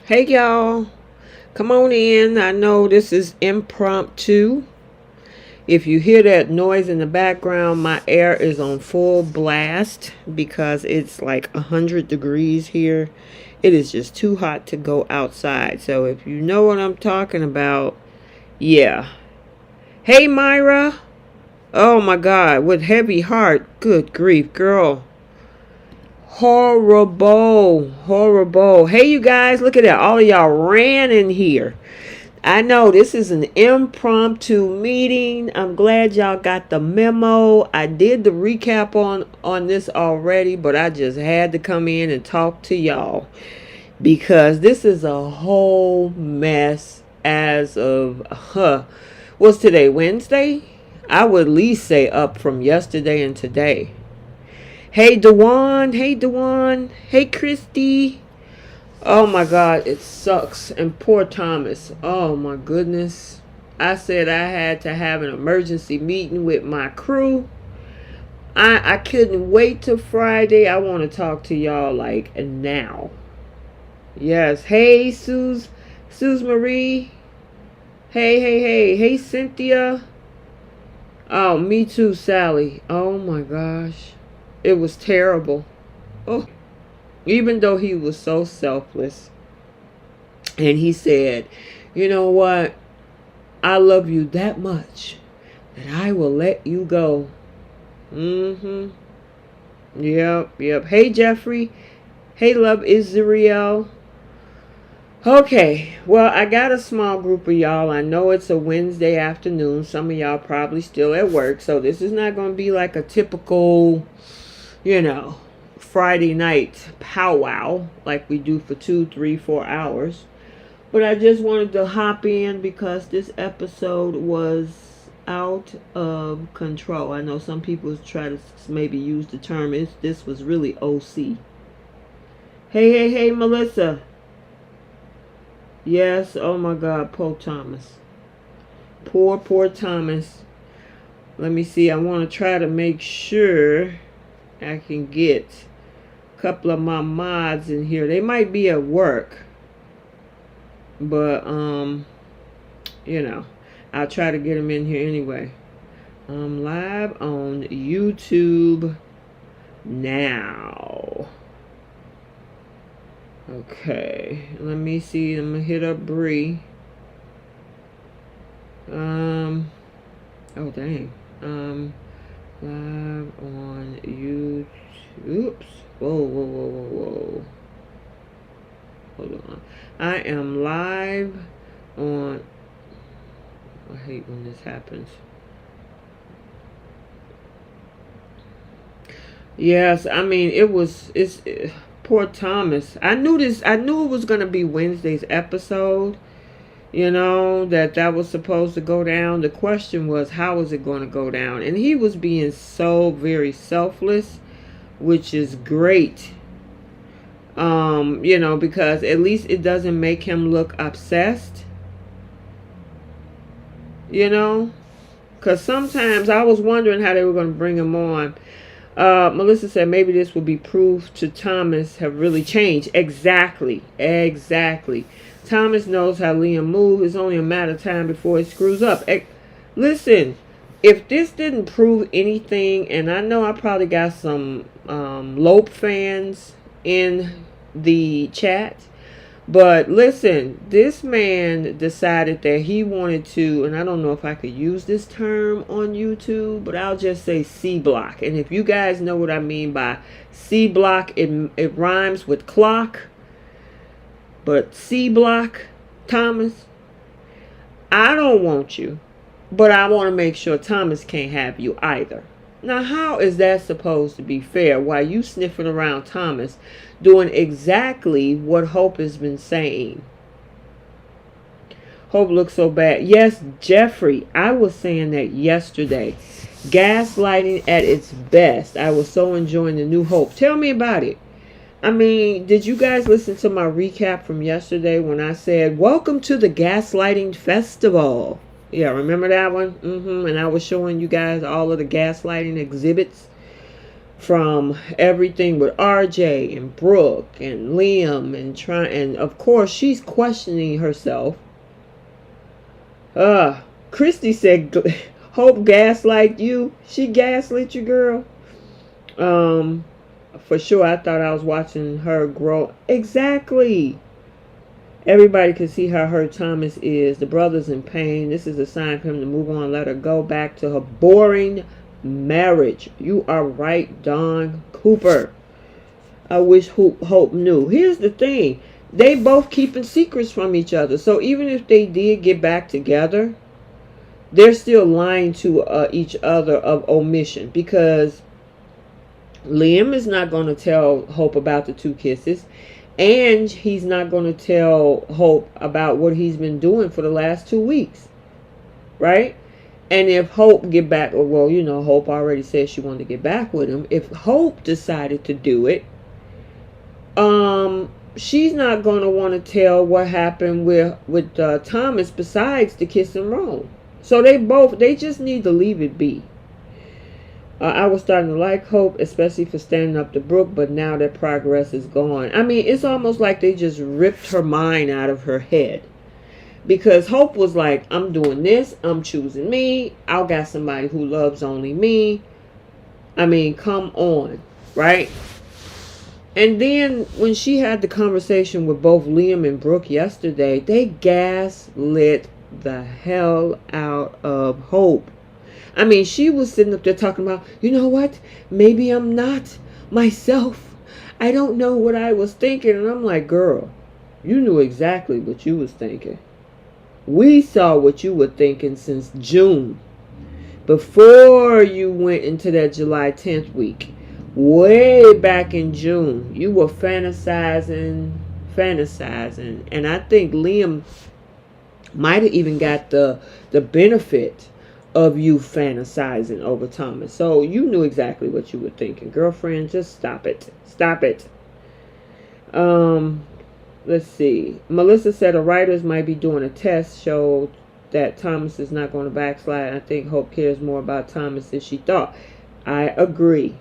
Hey y'all, come on in. I know this is impromptu. If you hear that noise in the background, my air is on full blast because it's like 100 degrees here. It is just too hot to go outside. So if you know what I'm talking about, yeah. Hey Myra. Oh my God, with heavy heart. Good grief, girl. Horrible. Horrible. Hey you guys, look at that. All of y'all ran in here. I know this is an impromptu meeting. I'm glad y'all got the memo. I did the recap on this already, but I just had to come in and talk to y'all because this is a whole mess as of what's today, Wednesday? I would at least say up from yesterday and today. Hey Dewan, hey Dewan, hey Christy. Oh my God, it sucks. And poor Thomas. Oh my goodness. I said I had to have an emergency meeting with my crew. I couldn't wait till Friday. I want to talk to y'all like now. Yes. Hey, Suze Marie. Hey, Cynthia. Oh, me too, Sally. Oh my gosh. It was terrible. Oh, even though he was so selfless. And he said, you know what? I love you that much that I will let you go. Mm-hmm. Yep. Hey, Jeffrey. Hey, love Israel. Okay. Well, I got a small group of y'all. I know it's a Wednesday afternoon. Some of y'all probably still at work. So this is not going to be like a typical, Friday night powwow like we do for 2, 3, 4 hours. But I just wanted to hop in because this episode was out of control. I know some people try to maybe use the term, this was really OC. Hey, Melissa. Yes, oh my God, poor Thomas. Poor Thomas. Let me see, I want to try to make sure I can get a couple of my mods in here. They might be at work. But, I'll try to get them in here anyway. I'm live on YouTube now. Okay, let me see. I'm gonna hit up Bree. Oh dang. Live on YouTube. Oops. Whoa. Hold on. I am live on. I hate when this happens. Yes, I mean it's poor Thomas. I knew it was gonna be Wednesday's episode. That was supposed to go down. The question was, how is it going to go down? And he was being so very selfless, which is great. Because at least it doesn't make him look obsessed. Because sometimes I was wondering how they were going to bring him on. Melissa said maybe this will be proof to Thomas have really changed. Exactly. Thomas knows how Liam moves. It's only a matter of time before he screws up. Listen, if this didn't prove anything, and I know I probably got some Lope fans in the chat, but listen, this man decided that he wanted to, and I don't know if I could use this term on YouTube, but I'll just say C-block. And if you guys know what I mean by C-block, it rhymes with clock. But C-block, Thomas, I don't want you, but I want to make sure Thomas can't have you either. Now, how is that supposed to be fair while you sniffing around Thomas doing exactly what Hope has been saying? Hope looks so bad. Yes, Jeffrey, I was saying that yesterday. Gaslighting at its best. I was so enjoying the new Hope. Tell me about it. I mean, did you guys listen to my recap from yesterday when I said, welcome to the Gaslighting Festival? Yeah, remember that one? And I was showing you guys all of the gaslighting exhibits. from everything with RJ and Brooke and Liam and of course she's questioning herself. Christy said Hope gaslight you. She gaslit you, girl. For sure I thought I was watching her grow. Exactly. Everybody can see how hurt Thomas is. The brother's in pain. This is a sign for him to move on. Let her go back to her boring marriage. You are right, Don Cooper. I wish Hope knew. Here's the thing. They both keeping secrets from each other. So even if they did get back together, they're still lying to each other of omission. Because Liam is not going to tell Hope about the 2 kisses. And he's not going to tell Hope about what he's been doing for the last 2 weeks. Right? And if Hope get back, well, you know, Hope already said she wanted to get back with him. If Hope decided to do it, she's not going to want to tell what happened with Thomas besides the kiss and roll. So they just need to leave it be. I was starting to like Hope, especially for standing up to Brooke, but now that progress is gone. I mean, it's almost like they just ripped her mind out of her head. Because Hope was like, I'm doing this, I'm choosing me, I got somebody who loves only me. I mean, come on, right? And then when she had the conversation with both Liam and Brooke yesterday, they gaslit the hell out of Hope. I mean, she was sitting up there talking about, you know what? Maybe I'm not myself. I don't know what I was thinking. And I'm like, girl, you knew exactly what you was thinking. We saw what you were thinking since June. Before you went into that July 10th week. Way back in June. You were fantasizing. And I think Liam might have even got the benefit of you fantasizing over Thomas. So you knew exactly what you were thinking. Girlfriend, just stop it. Stop it. Let's see. Melissa said the writers might be doing a test show that Thomas is not going to backslide. I think Hope cares more about Thomas than she thought. I agree.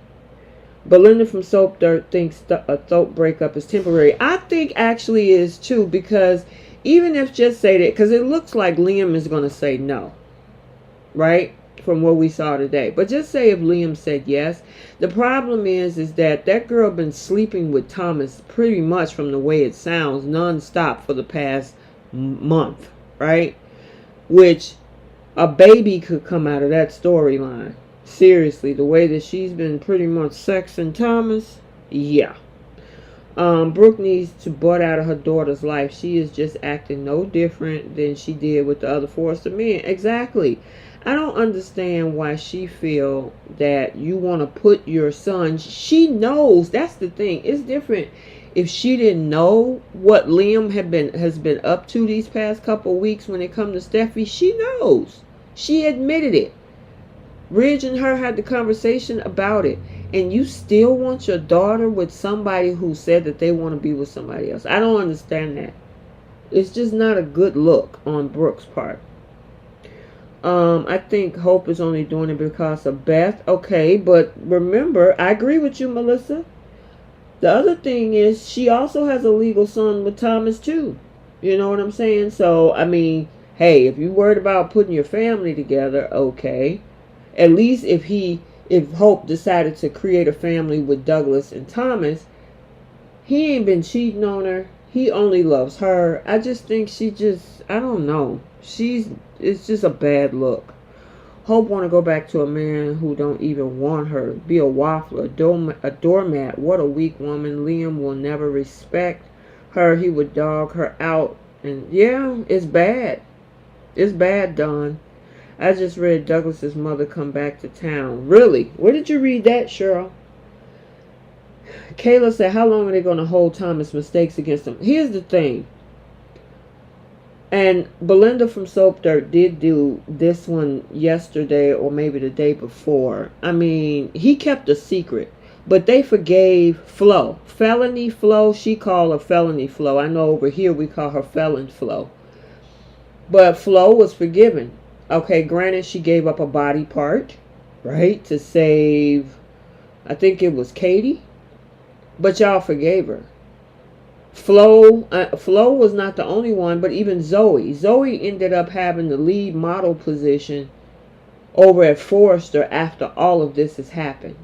Belinda from Soap Dirt thinks a throat breakup is temporary. I think actually is too, because even if just say that, because it looks like Liam is going to say no. Right? From what we saw today. But just say if Liam said yes. The problem is that girl been sleeping with Thomas pretty much from the way it sounds nonstop for the past month. Right? Which a baby could come out of that storyline. Seriously, the way that she's been pretty much sexing Thomas. Yeah. Brooke needs to butt out of her daughter's life. She is just acting no different than she did with the other Forrester men. Exactly. I don't understand why she feel that you want to put your son. She knows. That's the thing. It's different if she didn't know what Liam has been up to these past couple weeks when it comes to Steffy. She knows. She admitted it. Ridge and her had the conversation about it. And you still want your daughter with somebody who said that they want to be with somebody else. I don't understand that. It's just not a good look on Brooke's part. I think Hope is only doing it because of Beth. Okay, but remember, I agree with you, Melissa. The other thing is she also has a legal son with Thomas too. You know what I'm saying? So, I mean, hey, if you're worried about putting your family together, okay. At least if Hope decided to create a family with Douglas and Thomas, he ain't been cheating on her. He only loves her. I just think I don't know. It's just a bad look. Hope want to go back to a man who don't even want her. Be a waffler, a doormat. What a weak woman. Liam will never respect her. He would dog her out. And yeah, it's bad. It's bad, Dawn. I just read Douglas's mother come back to town. Really? Where did you read that, Cheryl? Kayla said, how long are they going to hold Thomas' mistakes against him? Here's the thing. And Belinda from Soap Dirt did do this one yesterday or maybe the day before. I mean, he kept a secret. But they forgave Flo. Felony Flo, she called her Felony Flo. I know over here we call her Felon Flo. But Flo was forgiven. Okay, granted she gave up a body part, right, to save I think it was Katie, but y'all forgave her. Flo was not the only one, but even Zoe. Zoe ended up having the lead model position over at Forrester after all of this has happened.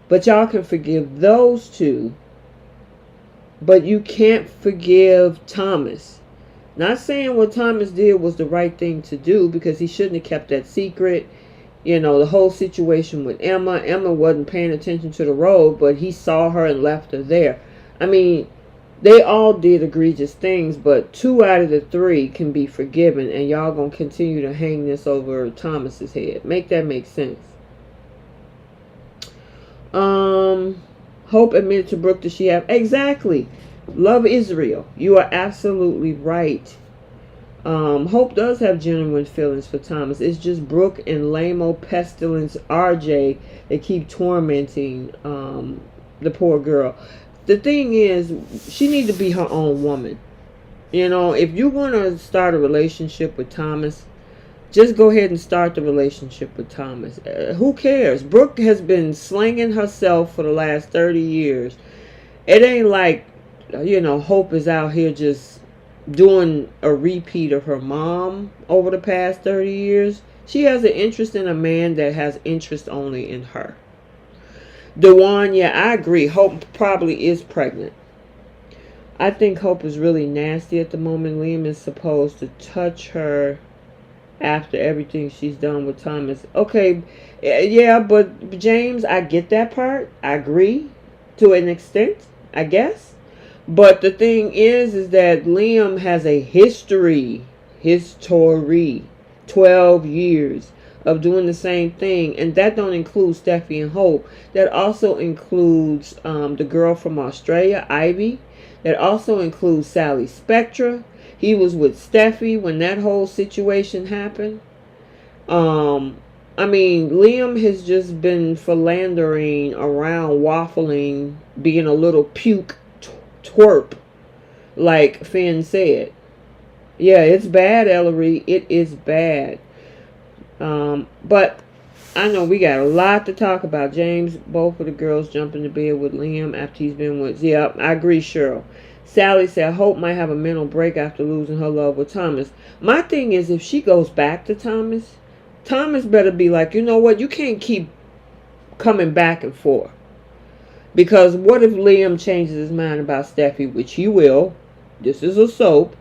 But y'all can forgive those two, but you can't forgive Thomas. Not saying what Thomas did was the right thing to do, because he shouldn't have kept that secret. You know, the whole situation with Emma. Emma wasn't paying attention to the road, but he saw her and left her there. I mean, they all did egregious things, but 2 out of the 3 can be forgiven, and y'all gonna continue to hang this over Thomas's head. Make that make sense. Hope admitted to Brooke that she have exactly. Love Israel. You are absolutely right. Hope does have genuine feelings for Thomas. It's just Brooke and Lamo Pestilence RJ that keep tormenting the poor girl. The thing is, she needs to be her own woman. You know, if you want to start a relationship with Thomas, just go ahead and start the relationship with Thomas. Who cares? Brooke has been slinging herself for the last 30 years. It ain't like, you know, Hope is out here just doing a repeat of her mom over the past 30 years. She has an interest in a man that has interest only in her. Dewan, yeah, I agree. Hope probably is pregnant. I think Hope is really nasty at the moment. Liam is supposed to touch her after everything she's done with Thomas. Okay, yeah, but James, I get that part. I agree to an extent, I guess. But the thing is that Liam has a history, 12 years of doing the same thing, and that don't include Steffy and Hope. That also includes the girl from Australia, Ivy. That also includes Sally Spectra. He was with Steffy when that whole situation happened. I mean, Liam has just been philandering around, waffling, being a little puke twerp, like Finn said. Yeah, it's bad, Ellery. It is bad. But I know we got a lot to talk about. James, both of the girls jump into bed with Liam after he's been with... Yeah, I agree, Cheryl. Sally said Hope might have a mental break after losing her love with Thomas. My thing is, if she goes back to Thomas, Thomas better be like, you know what? You can't keep coming back and forth. Because what if Liam changes his mind about Steffy, which he will. This is a soap.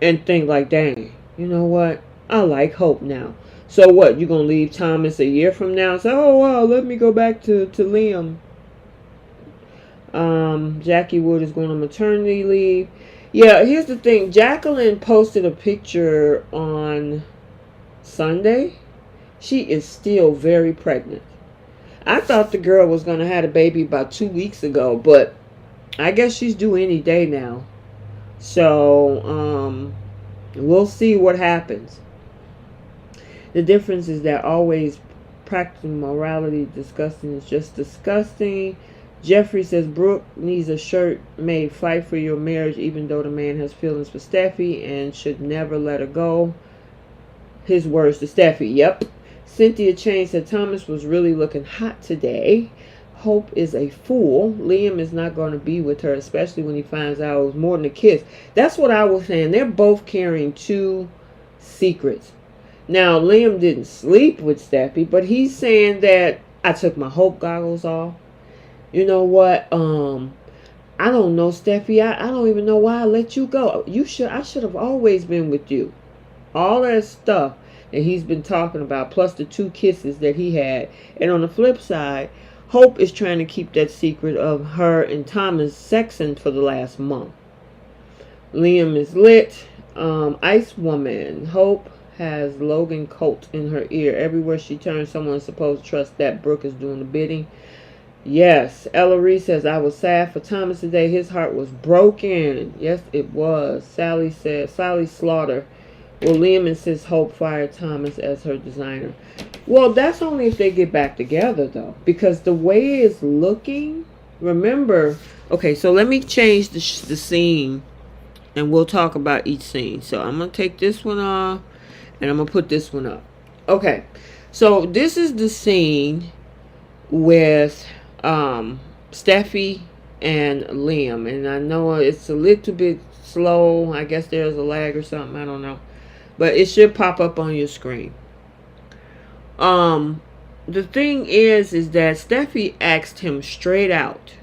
And think like, dang, you know what? I like Hope now. So what? You gonna leave Thomas a year from now and say, oh wow, let me go back to Liam. Jackie Wood is going on maternity leave. Yeah, here's the thing. Jacqueline posted a picture on Sunday. She is still very pregnant. I thought the girl was going to have a baby about 2 weeks ago, but I guess she's due any day now. So, we'll see what happens. The difference is that always practicing morality disgusting is just disgusting. Jeffrey says Brooke needs a shirt made fight for your marriage, even though the man has feelings for Steffy and should never let her go. His words to Steffy. Yep. Cynthia Chain said Thomas was really looking hot today. Hope is a fool. Liam is not going to be with her, especially when he finds out it was more than a kiss. That's what I was saying. They're both carrying 2 secrets. Now, Liam didn't sleep with Steffy, but he's saying that I took my Hope goggles off. You know what? I don't know, Steffy. I don't even know why I let you go. I should have always been with you. All that stuff that he's been talking about, plus the 2 kisses that he had. And on the flip side, Hope is trying to keep that secret of her and Thomas sexing for the last month. Liam is lit. Ice Woman. Hope has Logan Colt in her ear. Everywhere she turns, someone is supposed to trust that Brooke is doing the bidding. Yes, Ellery says, I was sad for Thomas today. His heart was broken. Yes, it was. Sally said, Sally Slaughter. Well, Liam insists Hope fired Thomas as her designer. Well, that's only if they get back together, though. Because the way it's looking, remember... Okay, so let me change the scene, and we'll talk about each scene. So I'm going to take this one off, and I'm going to put this one up. Okay, so this is the scene with Steffy and Liam. And I know it's a little bit slow. I guess there's a lag or something. I don't know. But it should pop up on your screen. The thing is that Steffy asked him straight out,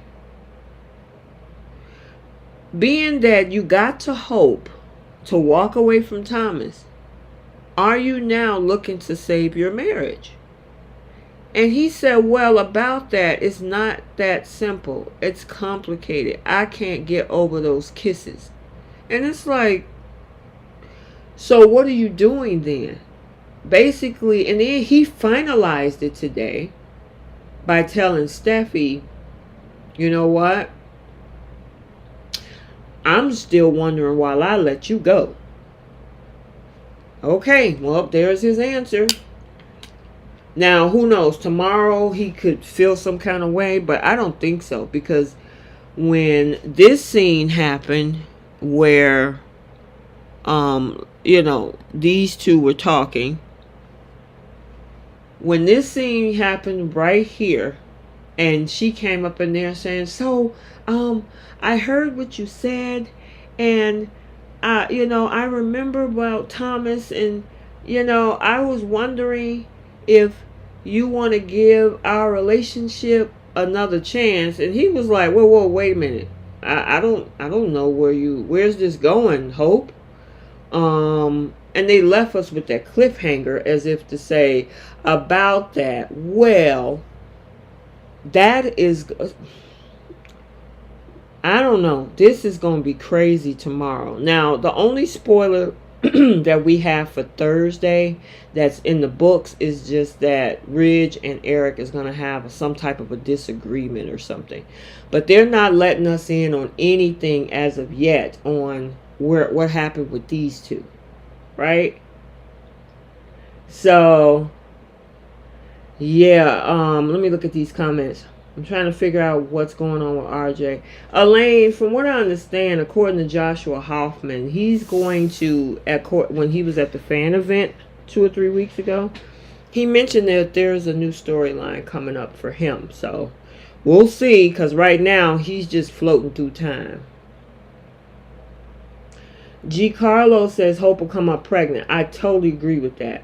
being that you got to Hope to walk away from Thomas, are you now looking to save your marriage? And he said, well, about that, it's not that simple. It's complicated. I can't get over those kisses. And it's like, so what are you doing then? Basically, and then he finalized it today by telling Steffy, you know what? I'm still wondering why I let you go. Okay, well, there's his answer. Now, who knows? Tomorrow he could feel some kind of way, but I don't think so. Because when this scene happened where, these two were talking. When this scene happened right here, and she came up in there saying, so, I heard what you said, and, I remember about Thomas, and, I was wondering if you want to give our relationship another chance. And he was like, whoa, wait a minute. I don't know where's this going, Hope? And they left us with that cliffhanger as if to say about that. Well, that is, I don't know. This is going to be crazy tomorrow. Now, the only spoiler that we have for Thursday that's in the books is just that Ridge and Eric is going to have some type of a disagreement or something. But they're not letting us in on anything as of yet on what happened with these two. Right? So, yeah, let me look at these comments. I'm trying to figure out what's going on with RJ. Elaine, from what I understand, according to Joshua Hoffman, he's going to, when he was at the fan event 2 or 3 weeks ago, he mentioned that there's a new storyline coming up for him. So, we'll see, because right now, he's just floating through time. G. Carlo says Hope will come up pregnant. I totally agree with that.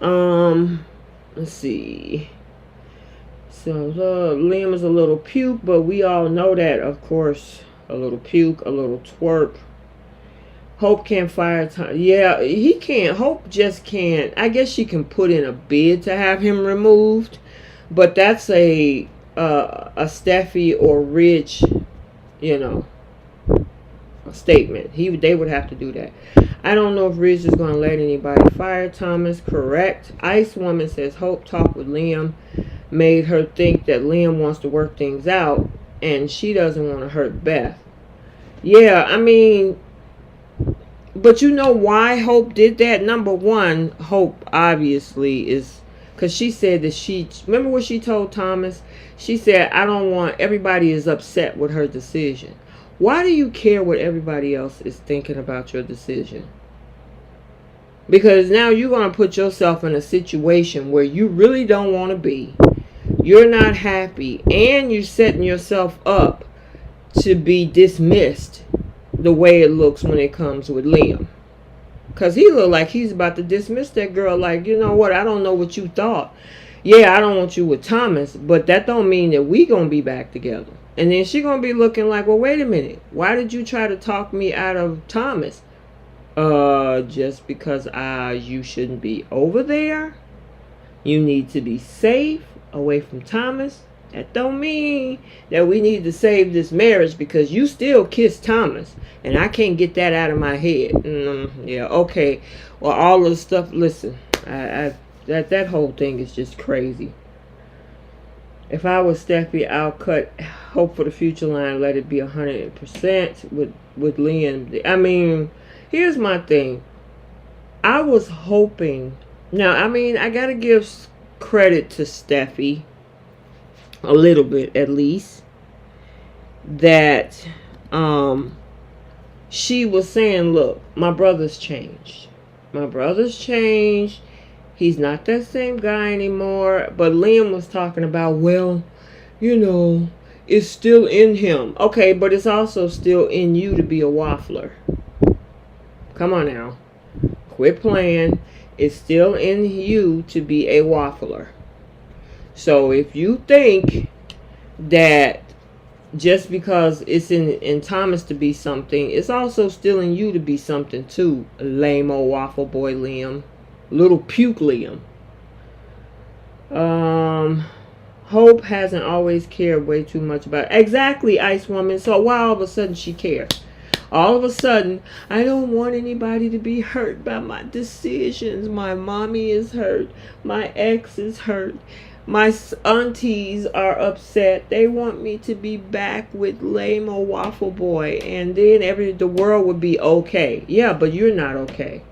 Let's see. So, Liam is a little puke, but we all know that, of course. A little puke, a little twerk. Hope can't fire time. Yeah, he can't. Hope just can't. I guess she can put in a bid to have him removed. But that's a Steffy or Rich, a statement. They would have to do that. I don't know if Rich is going to let anybody fire Thomas. Correct. Ice Woman says Hope talked with Liam, made her think that Liam wants to work things out, and she doesn't want to hurt Beth. Yeah, I mean, but you know why Hope did that? Number one, Hope obviously is, because she said that remember what she told Thomas? She said, I don't want, everybody is upset with her decision. Why do you care what everybody else is thinking about your decision? Because now you're going to put yourself in a situation where you really don't want to be. You're not happy. And you're setting yourself up to be dismissed the way it looks when it comes with Liam. Because he look like he's about to dismiss that girl. Like, you know what? I don't know what you thought. Yeah, I don't want you with Thomas. But that don't mean that we going to be back together. And then she going to be looking like, well, wait a minute. Why did you try to talk me out of Thomas? Just because you shouldn't be over there. You need to be safe away from Thomas. That don't mean that we need to save this marriage because you still kiss Thomas. And I can't get that out of my head. Yeah, okay. Well, all of the stuff, listen. That whole thing is just crazy. If I was Steffi, I'll cut Hope for the Future line, let it be 100% with Liam. I mean, here's my thing. I was hoping. Now, I mean, I got to give credit to Steffi, a little bit at least, that she was saying, look, my brother's changed. My brother's changed. He's not that same guy anymore. But Liam was talking about, well, you know, it's still in him. Okay, but it's also still in you to be a waffler. Come on now. Quit playing. It's still in you to be a waffler. So if you think that just because it's in Thomas to be something, it's also still in you to be something too. Lame old waffle boy Liam. Little puke Liam. Hope hasn't always cared way too much about it. Exactly, Ice Woman. So why all of a sudden she cares? All of a sudden, I don't want anybody to be hurt by my decisions. My mommy is hurt. My ex is hurt. My aunties are upset. They want me to be back with lame old waffle boy. And then the world would be okay. Yeah, but you're not okay.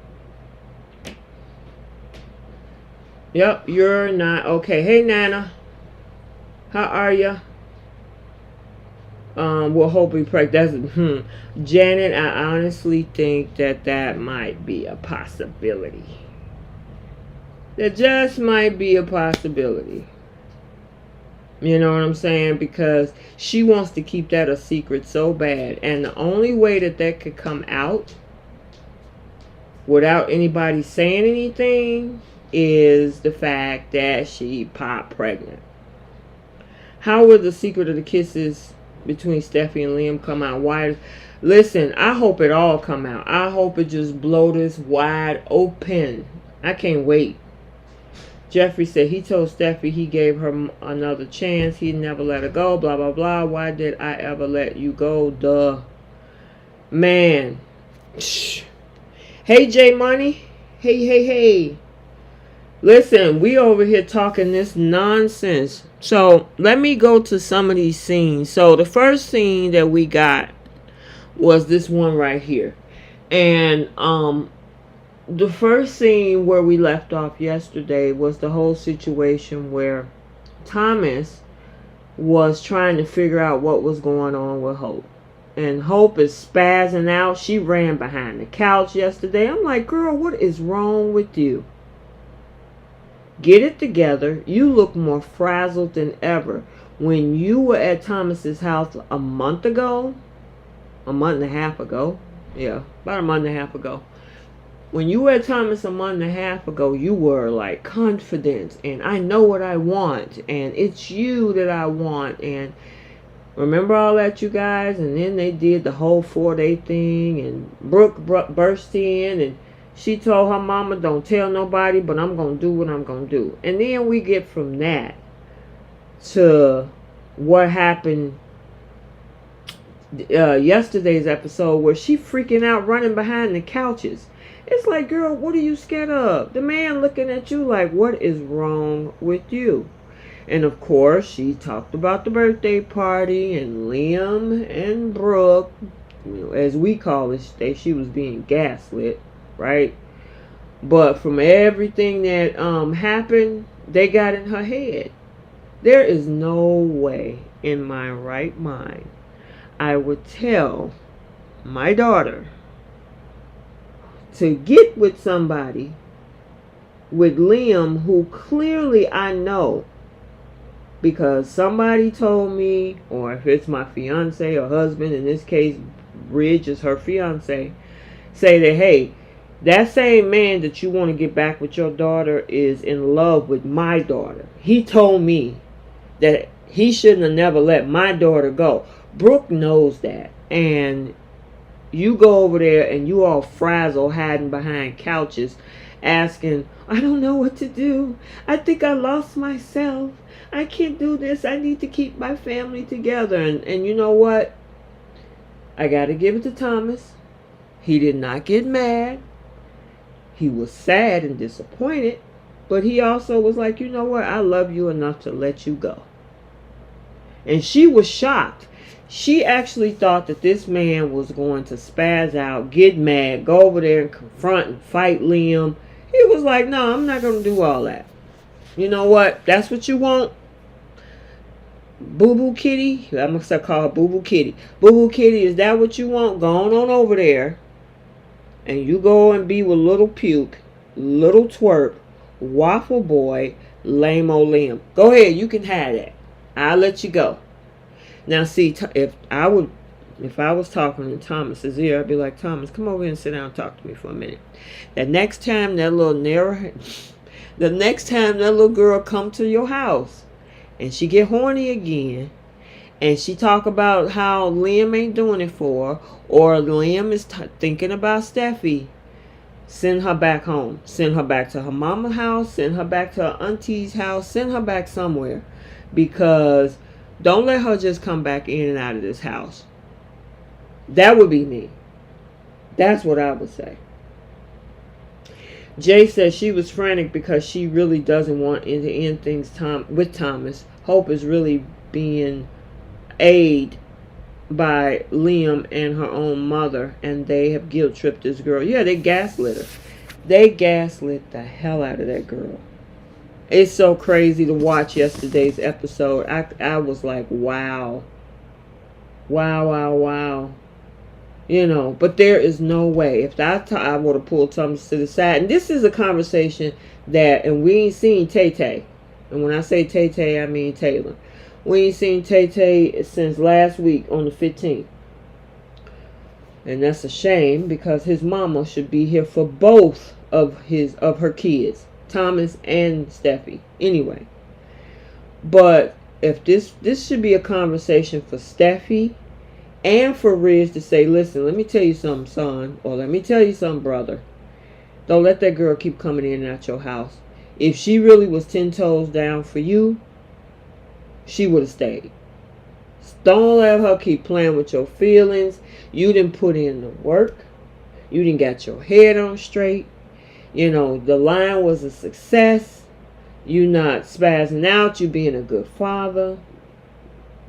Yep, you're not okay. Hey, Nana. How are ya? We'll hope we practice. Janet, I honestly think that might be a possibility. That just might be a possibility. You know what I'm saying? Because she wants to keep that a secret so bad. And the only way that could come out without anybody saying anything is the fact that she popped pregnant. How will the secret of the kisses between Steffy and Liam come out? Why? Listen, I hope it all come out. I hope it just blow this wide open. I can't wait. Jeffrey said he told Steffy he gave her another chance. He'd never let her go. Blah, blah, blah. Why did I ever let you go? Duh. Man. Hey, J Money. Hey. Listen, we over here talking this nonsense. So, let me go to some of these scenes. So, the first scene that we got was this one right here. And, the first scene where we left off yesterday was the whole situation where Thomas was trying to figure out what was going on with Hope. And Hope is spazzing out. She ran behind the couch yesterday. I'm like, girl, what is wrong with you? Get it together. You look more frazzled than ever. When you were at Thomas's house a month and a half ago. Yeah, about a month and a half ago. When you were at Thomas a month and a half ago, you were like confident. And I know what I want. And it's you that I want. And remember all that, you guys? And then they did the whole 4-day thing. And Brooke burst in and she told her mama, don't tell nobody, but I'm going to do what I'm going to do. And then we get from that to what happened yesterday's episode where she freaking out running behind the couches. It's like, girl, what are you scared of? The man looking at you like, what is wrong with you? And of course, she talked about the birthday party and Liam and Brooke, as we call it, she was being gaslit. Right? But from everything that happened, they got in her head. There is no way in my right mind I would tell my daughter to get with somebody with Liam who clearly I know because somebody told me, or if it's my fiance or husband, in this case Ridge is her fiance, say that, hey, that same man that you want to get back with your daughter is in love with my daughter. He told me that he shouldn't have never let my daughter go. Brooke knows that. And you go over there and you all frazzled hiding behind couches asking, I don't know what to do. I think I lost myself. I can't do this. I need to keep my family together. And you know what? I got to give it to Thomas. He did not get mad. He was sad and disappointed, but he also was like, you know what? I love you enough to let you go. And she was shocked. She actually thought that this man was going to spaz out, get mad, go over there and confront and fight Liam. He was like, no, I'm not going to do all that. You know what? That's what you want? Boo-Boo Kitty? I'm going to call her Boo-Boo Kitty. Boo-Boo Kitty, is that what you want? Go on over there. And you go and be with little puke, little twerp, waffle boy, lame-o Liam. Go ahead, you can have that. I'll let you go. Now, see, if I was talking in Thomas's ear, I'd be like, Thomas, come over here and sit down and talk to me for a minute. The next time that little girl come to your house and she get horny again, and she talk about how Liam ain't doing it for her, or Liam is thinking about Steffy, send her back home. Send her back to her mama's house. Send her back to her auntie's house. Send her back somewhere. Because don't let her just come back in and out of this house. That would be me. That's what I would say. Jay says she was frantic because she really doesn't want to end things with Thomas. Hope is really being aided by Liam and her own mother, and they have guilt tripped this girl. Yeah, they gaslit her. They gaslit the hell out of that girl. It's so crazy to watch yesterday's episode. I was like, wow. Wow. You know, but there is no way. If I would have pulled Thomas to the side, and this is a conversation that, and we ain't seen Tay-Tay. And when I say Tay-Tay, I mean Taylor. We ain't seen Tay-Tay since last week on the 15th. And that's a shame, because his mama should be here for both of her kids, Thomas and Steffy. Anyway. But if this should be a conversation for Steffy and for Riz to say, listen, let me tell you something, son, or let me tell you something, brother. Don't let that girl keep coming in and out your house. If she really was 10 toes down for you, she would have stayed. Don't let her keep playing with your feelings. You didn't put in the work. You didn't got your head on straight. You know, the line was a success. You not spazzing out. You being a good father.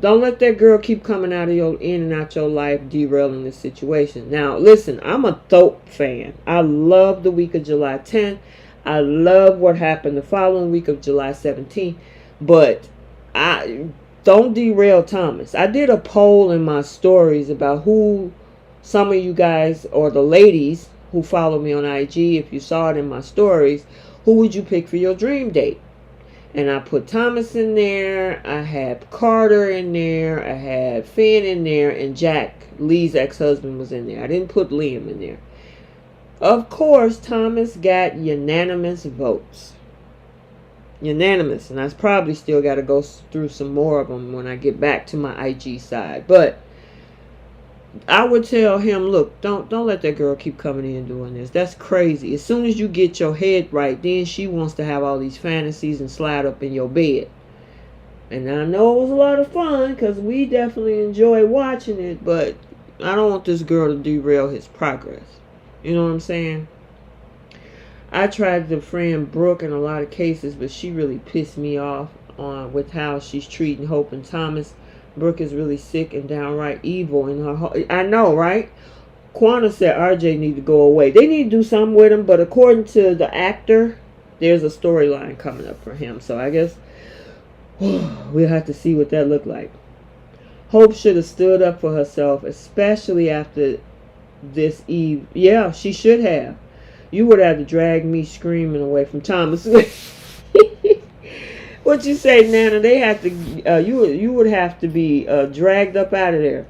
Don't let that girl keep coming in and out your life, derailing the situation. Now, listen, I'm a Thope fan. I love the week of July 10th. I love what happened the following week of July 17th. But I don't derail Thomas. I did a poll in my stories about who some of you guys, or the ladies who follow me on IG, if you saw it in my stories, who would you pick for your dream date? And I put Thomas in there. I had Carter in there. I had Finn in there. And Jack, Lee's ex-husband, was in there. I didn't put Liam in there. Of course, Thomas got unanimous votes. Unanimous. And I probably still got to go through some more of them when I get back to my IG side. But I would tell him, look, don't let that girl keep coming in and doing this. That's crazy. As soon as you get your head right, then she wants to have all these fantasies and slide up in your bed. And I know it was a lot of fun, because we definitely enjoy watching it, but I don't want this girl to derail his progress. You know what I'm saying? I tried to friend Brooke in a lot of cases, but she really pissed me off with how she's treating Hope and Thomas. Brooke is really sick and downright evil in her heart. I know, right? Quana said RJ need to go away. They need to do something with him, but according to the actor, there's a storyline coming up for him. So I guess we'll have to see what that looked like. Hope should have stood up for herself, especially after this eve. Yeah, she should have. You would have to drag me screaming away from Thomas. What you say, Nana? They have to. You would have to be dragged up out of there.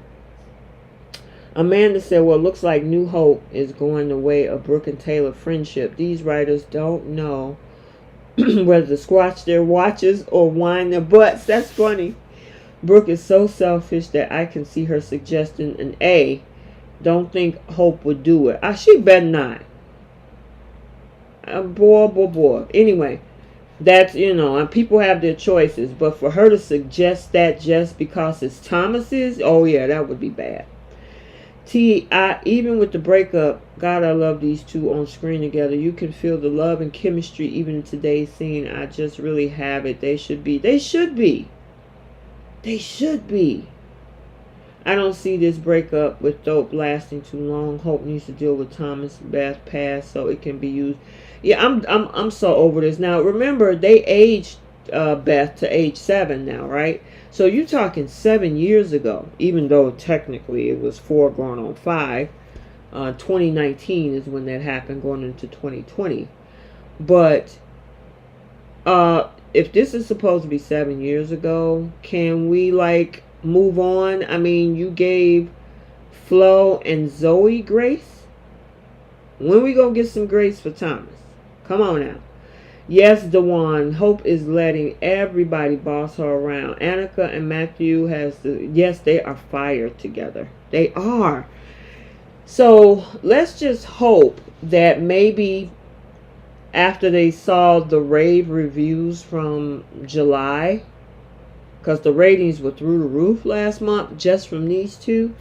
Amanda said, "Well, it looks like New Hope is going the way of Brooke and Taylor friendship. These writers don't know whether to squash their watches or wind their butts." That's funny. Brooke is so selfish that I can see her suggesting an A. Don't think Hope would do it. She better not. Boy. Anyway, that's, and people have their choices. But for her to suggest that just because it's Thomas's, oh yeah, that would be bad. Even with the breakup, God, I love these two on screen together. You can feel the love and chemistry even in today's scene. I just really have it. They should be. I don't see this breakup with Thope lasting too long. Hope needs to deal with Thomas' Beth past so it can be used. Yeah, I'm so over this. Now remember, they aged Beth to age 7 now, right? So you're talking 7 years ago, even though technically it was 4 going on 5. 2019 is when that happened, going into 2020. But If this is supposed to be 7 years ago, can we like move on? I mean, you gave Flo and Zoe grace. When we gonna get some grace for Thomas? Come on now. Yes, Dewan. Hope is letting everybody boss her around. Annika and Matthew has the. Yes, they are fired together. They are. So let's just hope that maybe after they saw the rave reviews from July, because the ratings were through the roof last month just from these two,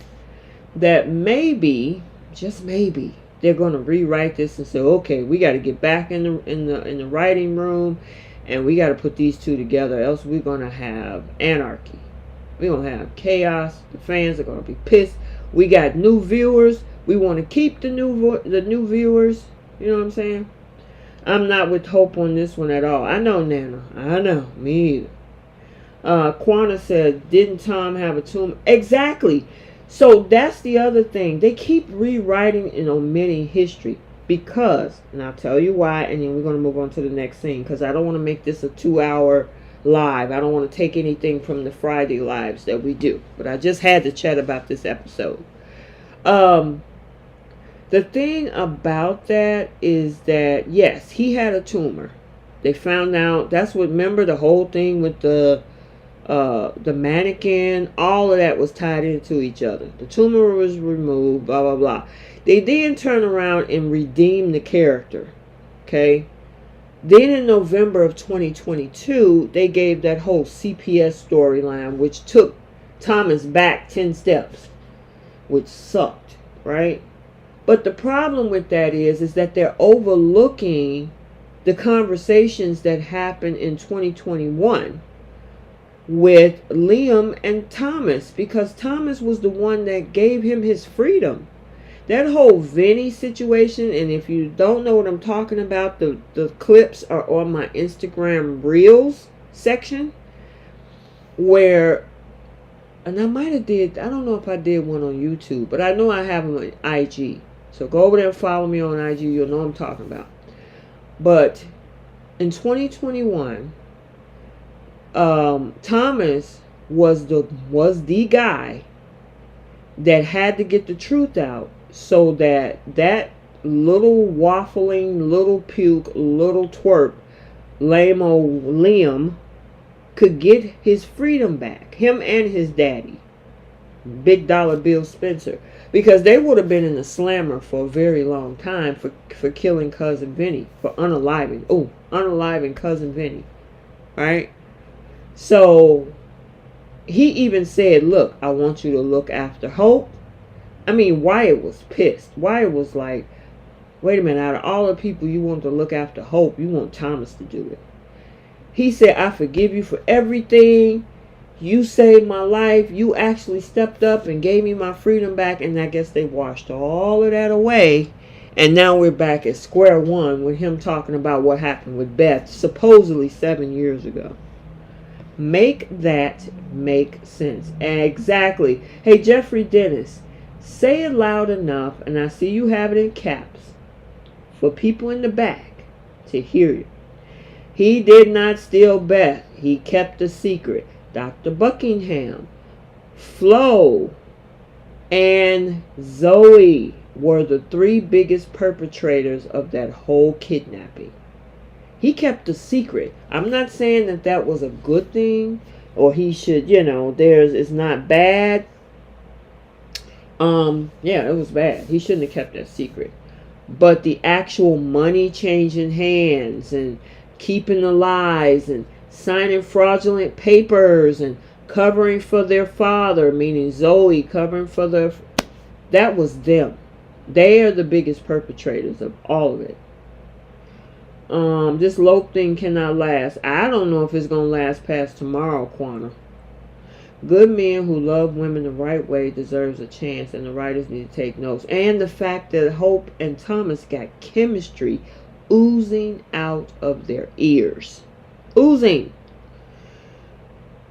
that maybe, just maybe, they're going to rewrite this and say, okay, we got to get back in the writing room, and we got to put these two together, else we're going to have anarchy. We're going to have chaos. The fans are going to be pissed. We got new viewers. We want to keep the new viewers. You know what I'm saying? I'm not with Hope on this one at all. I know, Nana. I know. Me either. Quana said, didn't Tom have a tumor? Exactly. So that's the other thing. They keep rewriting and omitting history because, and I'll tell you why, and then we're going to move on to the next scene because I don't want to make this a 2-hour live. I don't want to take anything from the Friday lives that we do. But I just had to chat about this episode. The thing about that is that, yes, he had a tumor. They found out, that's what, remember the whole thing with the mannequin, all of that was tied into each other. The tumor was removed, blah, blah, blah. They then turn around and redeem the character, okay? Then in November of 2022, they gave that whole CPS storyline, which took Thomas back 10 steps, which sucked, right? But the problem with that is that they're overlooking the conversations that happened in 2021 with Liam and Thomas, because Thomas was the one that gave him his freedom. That whole Vinny situation, and if you don't know what I'm talking about, the clips are on my Instagram Reels section, where, and I might have did, I don't know if I did one on YouTube, but I know I have them on IG. So go over there and follow me on IG. You'll know what I'm talking about. But in 2021, Thomas was the guy that had to get the truth out so that little waffling, little puke, little twerp, lame old Liam could get his freedom back. Him and his daddy, Big Dollar Bill Spencer. Because they would have been in the slammer for a very long time for killing Cousin Vinny, for unaliving Cousin Vinny, right? So he even said, look, I want you to look after Hope. I mean, Wyatt was pissed. Wyatt was like, wait a minute, out of all the people you want to look after Hope, you want Thomas to do it. He said, I forgive you for everything. You saved my life. You actually stepped up and gave me my freedom back. And I guess they washed all of that away. And now we're back at square one with him talking about what happened with Beth supposedly 7 years ago. Make that make sense. Exactly. Hey, Jeffrey Dennis, say it loud enough, and I see you have it in caps, for people in the back to hear you. He did not steal Beth. He kept the secret. Dr. Buckingham, Flo, and Zoe were the 3 biggest perpetrators of that whole kidnapping. He kept the secret. I'm not saying that that was a good thing, or he should, it's not bad. Yeah, it was bad. He shouldn't have kept that secret. But the actual money changing hands and keeping the lies and signing fraudulent papers and covering for their father, meaning Zoe covering for that was them. They are the biggest perpetrators of all of it. This Loke thing cannot last. I don't know if it's going to last past tomorrow, Quana. Good men who love women the right way deserves a chance, and the writers need to take notes. And the fact that Hope and Thomas got chemistry oozing out of their ears. Oozing.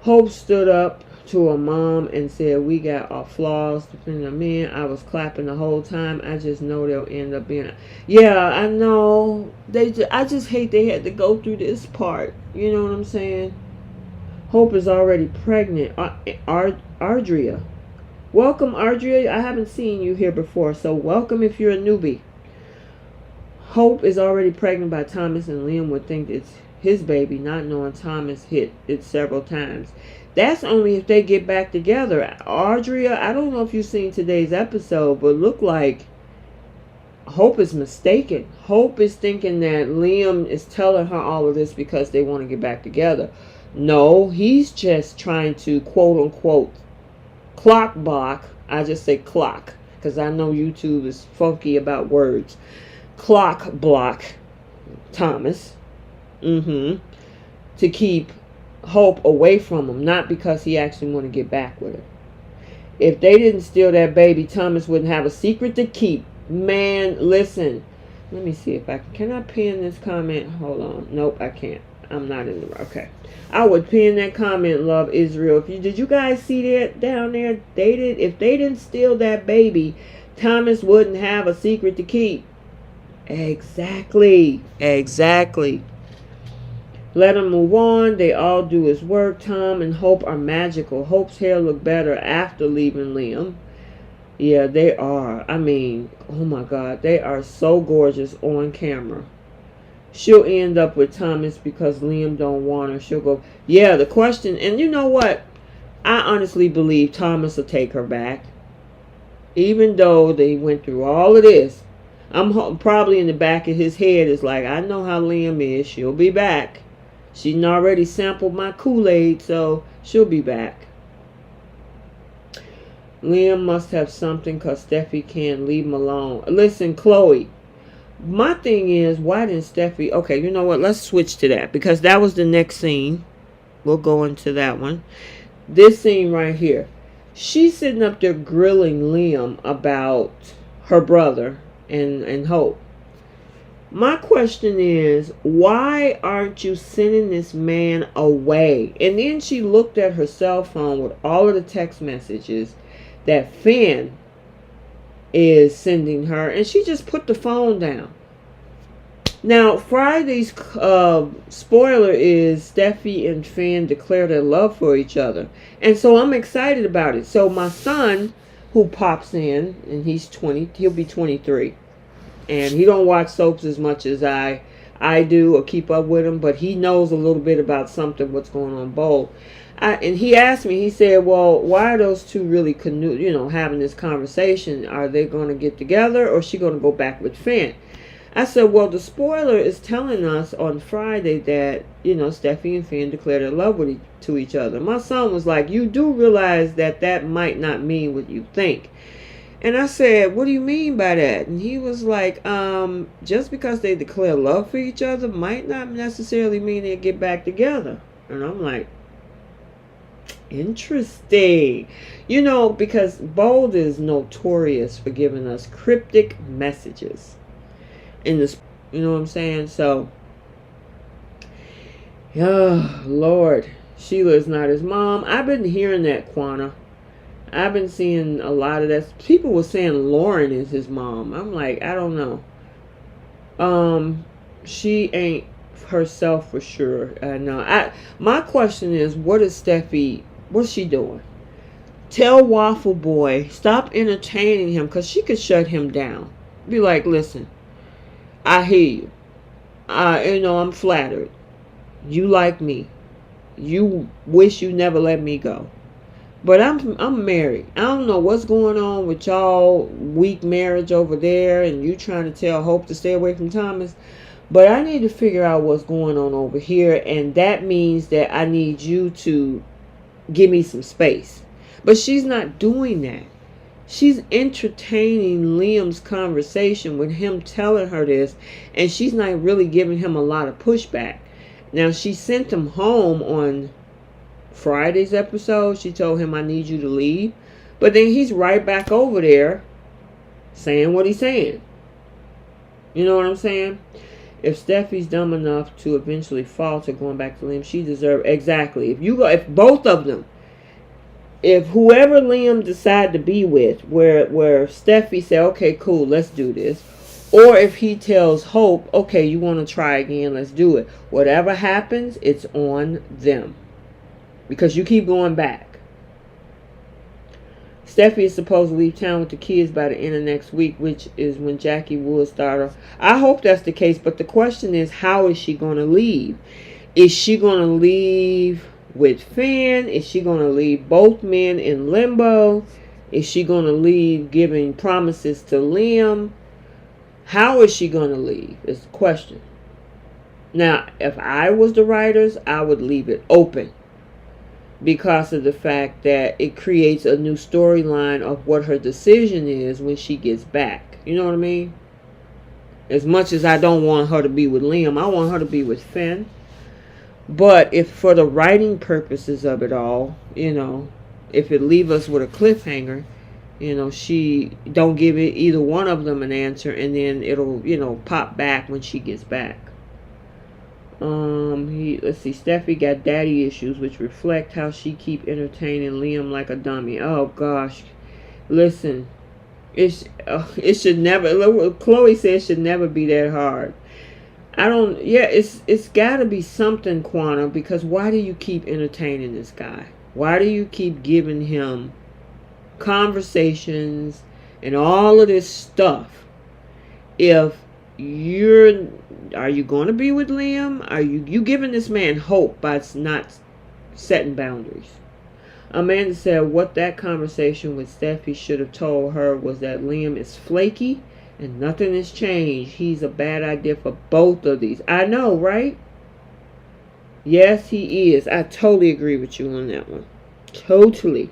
Hope stood up to a mom and said, we got our flaws depending on men. I was clapping the whole time. I just know they'll end up being. Yeah, I know. I just hate they had to go through this part. You know what I'm saying? Hope is already pregnant. Ardria. Welcome, Ardria. I haven't seen you here before, so welcome if you're a newbie. Hope is already pregnant by Thomas, and Liam would think it's his baby, not knowing Thomas hit it several times. That's only if they get back together. Ardria, I don't know if you've seen today's episode, but look like Hope is mistaken. Hope is thinking that Liam is telling her all of this because they want to get back together. No, he's just trying to quote unquote clock block. I just say clock because I know YouTube is funky about words. Clock block Thomas. To keep Hope away from him, not because he actually want to get back with her. If they didn't steal that baby, Thomas wouldn't have a secret to keep. Man, listen. Let me see if I can I pin this comment? Hold on. Nope, I can't. I'm not in the okay. I would pin that comment, love Israel. Did you guys see that down there? If they didn't steal that baby, Thomas wouldn't have a secret to keep. Exactly. Let him move on. They all do his work. Tom and Hope are magical. Hope's hair looked better after leaving Liam. Yeah, they are. I mean, oh my God. They are so gorgeous on camera. She'll end up with Thomas because Liam don't want her. She'll go, yeah, the question. And you know what? I honestly believe Thomas will take her back. Even though they went through all of this. I'm probably in the back of his head is like, I know how Liam is. She'll be back. She's already sampled my Kool-Aid, so she'll be back. Liam must have something because Steffy can't leave him alone. Listen, Chloe, my thing is, why didn't Steffy... Okay, you know what? Let's switch to that because that was the next scene. We'll go into that one. This scene right here. She's sitting up there grilling Liam about her brother and Hope. My question is, why aren't you sending this man away? And then she looked at her cell phone with all of the text messages that Finn is sending her, and she just put the phone down. Now, Friday's spoiler is Steffy and Finn declare their love for each other. And so I'm excited about it. So my son, who pops in, and he's 20, he'll be 23. And he don't watch soaps as much as I do or keep up with him, but he knows a little bit about something, what's going on both. And he asked me, he said, well, why are those two really having this conversation? Are they going to get together or is she going to go back with Finn? I said, well, the spoiler is telling us on Friday that, Steffy and Finn declared their love to each other. My son was like, you do realize that might not mean what you think. And I said, what do you mean by that? And he was like, just because they declare love for each other might not necessarily mean they get back together. And I'm like, interesting. Because Bold is notorious for giving us cryptic messages in this, you know what I'm saying? So, oh, Lord, Sheila's not his mom. I've been hearing that, Quana. I've been seeing a lot of that. People were saying Lauren is his mom. I'm like, I don't know. She ain't herself for sure. I know. My question is, what is Steffy? What's she doing? Tell Waffle Boy stop entertaining him because she could shut him down. Be like, listen, I hear you. I'm flattered. You like me. You wish you never let me go. But I'm married. I don't know what's going on with y'all weak marriage over there and you trying to tell Hope to stay away from Thomas. But I need to figure out what's going on over here. And that means that I need you to give me some space. But she's not doing that. She's entertaining Liam's conversation with him telling her this. And she's not really giving him a lot of pushback. Now, she sent him home on Friday's episode. She told him, I need you to leave. But then he's right back over there saying what he's saying. You know what I'm saying? If Steffi's dumb enough to eventually fall to going back to Liam, she deserves exactly. If both of them, if whoever Liam decide to be with, where Steffi say, okay, cool, let's do this, or if he tells Hope, okay, you want to try again, let's do it. Whatever happens, it's on them, because you keep going back. Steffi is supposed to leave town with the kids by the end of next week, which is when Jackie Wood started. I hope that's the case, but the question is, how is she going to leave? Is she going to leave with Finn? Is she going to leave both men in limbo? Is she going to leave giving promises to Liam? How is she going to leave is the question. Now, if I was the writers, I would leave it open, because of the fact that it creates a new storyline of what her decision is when she gets back. You know what I mean? As much as I don't want her to be with Liam, I want her to be with Finn. But if for the writing purposes of it all, if it leave us with a cliffhanger, she don't give it either one of them an answer, and then it'll, pop back when she gets back. Let's see. Steffi got daddy issues, which reflect how she keep entertaining Liam like a dummy. Oh gosh, listen, it should never. Chloe said it should never be that hard. It's got to be something, Quanah, because why do you keep entertaining this guy? Why do you keep giving him conversations and all of this stuff? Are you going to be with Liam? Are you giving this man hope by not setting boundaries? Amanda said what that conversation with Steffi should have told her was that Liam is flaky and nothing has changed. He's a bad idea for both of these. I know, right? Yes, he is. I totally agree with you on that one. Totally.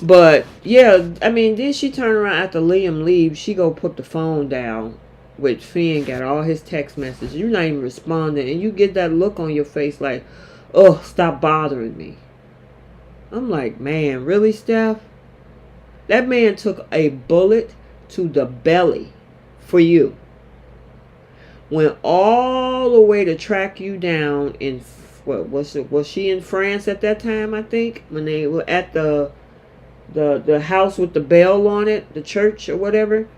But, yeah, then she turn around after Liam leaves. She go put the phone down with Finn, got all his text messages. You're not even responding. And you get that look on your face like, oh, stop bothering me. I'm like, man, really, Steph? That man took a bullet to the belly for you. Went all the way to track you down in, was she in France at that time, I think? When they were at the house with the bell on it, the church or whatever.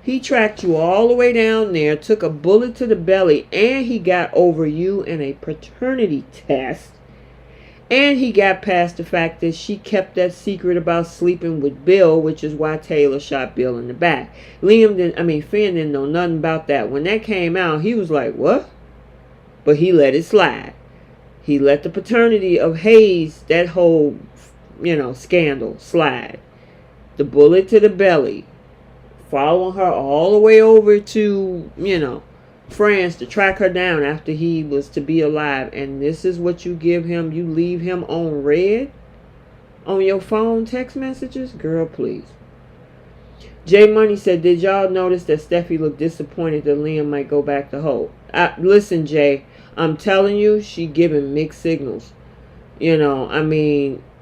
He tracked you all the way down there, took a bullet to the belly, and he got over you in a paternity test. And he got past the fact that she kept that secret about sleeping with Bill, which is why Taylor shot Bill in the back. Finn didn't know nothing about that. When that came out, he was like, what? But he let it slide. He let the paternity of Hayes, that whole, scandal slide. The bullet to the belly. Following her all the way over to, France to track her down after he was to be alive. And this is what you give him. You leave him on red on your phone text messages? Girl, please. Jay Money said, did y'all notice that Steffi looked disappointed that Liam might go back to Hope? Listen, Jay, I'm telling you, she giving mixed signals.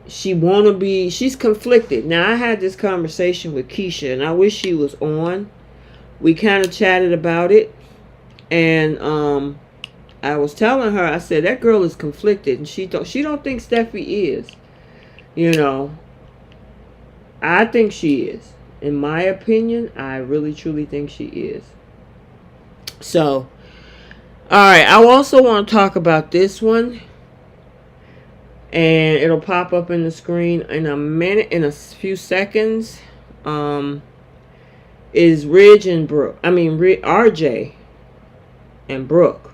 She's conflicted. Now, I had this conversation with Keisha, and I wish she was on. We kind of chatted about it, and I was telling her, I said, that girl is conflicted, and she don't think Steffi is. I think she is. In my opinion, I really, truly think she is. So, alright, I also want to talk about this one. And it'll pop up in the screen in a minute, in a few seconds. Is RJ and Brooke,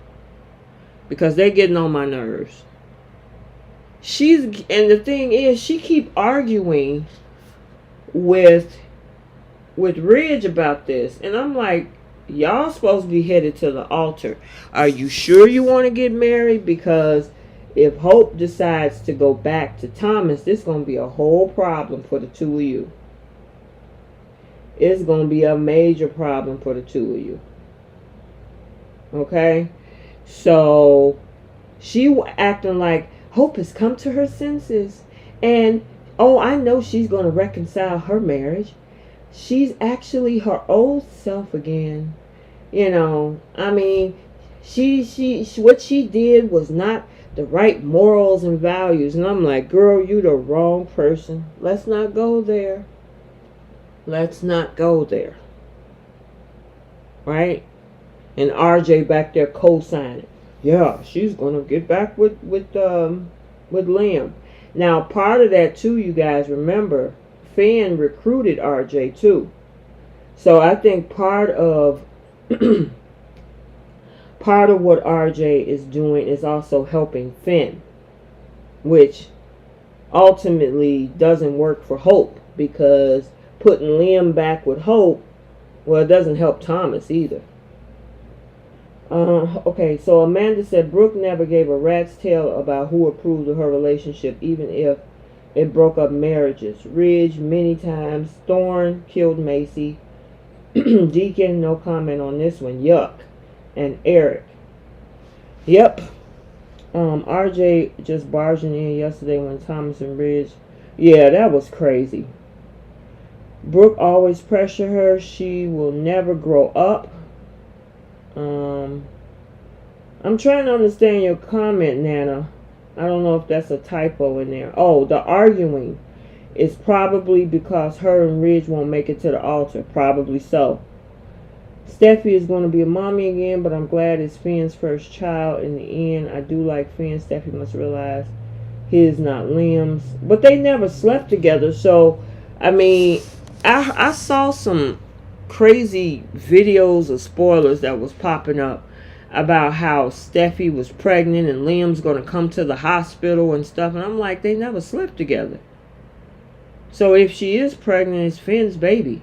because they're getting on my nerves. And the thing is, she keep arguing with Ridge about this, and I'm like, y'all supposed to be headed to the altar. Are you sure you want to get married? Because if Hope decides to go back to Thomas, this is going to be a whole problem for the two of you. It's going to be a major problem for the two of you. Okay? So, she acting like Hope has come to her senses. And, I know she's going to reconcile her marriage. She's actually her old self again. She what she did was not the right morals and values. And I'm like, girl, you the wrong person. Let's not go there. Let's not go there. Right? And RJ back there co-signing. Yeah, she's gonna get back with Liam. Now, part of that too, you guys remember, Finn recruited RJ too. So I think part of what RJ is doing is also helping Finn, which ultimately doesn't work for Hope, because putting Liam back with Hope, well, it doesn't help Thomas either. Okay, so Amanda said Brooke never gave a rat's tail about who approved of her relationship, even if it broke up marriages. Ridge many times. Thorne killed Macy. Deacon, no comment on this one. Yuck. And Eric. Yep. RJ just barging in yesterday when Thomas and Ridge. Yeah, that was crazy. Brooke always pressure her. She will never grow up. I'm trying to understand your comment, Nana. I don't know if that's a typo in there. Oh, the arguing is probably because her and Ridge won't make it to the altar. Probably so. Steffy is going to be a mommy again, but I'm glad it's Finn's first child in the end. I do like Finn. Steffy must realize his, not Liam's. But they never slept together, so, I mean, I saw some crazy videos of spoilers that was popping up about how Steffy was pregnant and Liam's going to come to the hospital and stuff. And I'm like, they never slept together. So if she is pregnant, it's Finn's baby.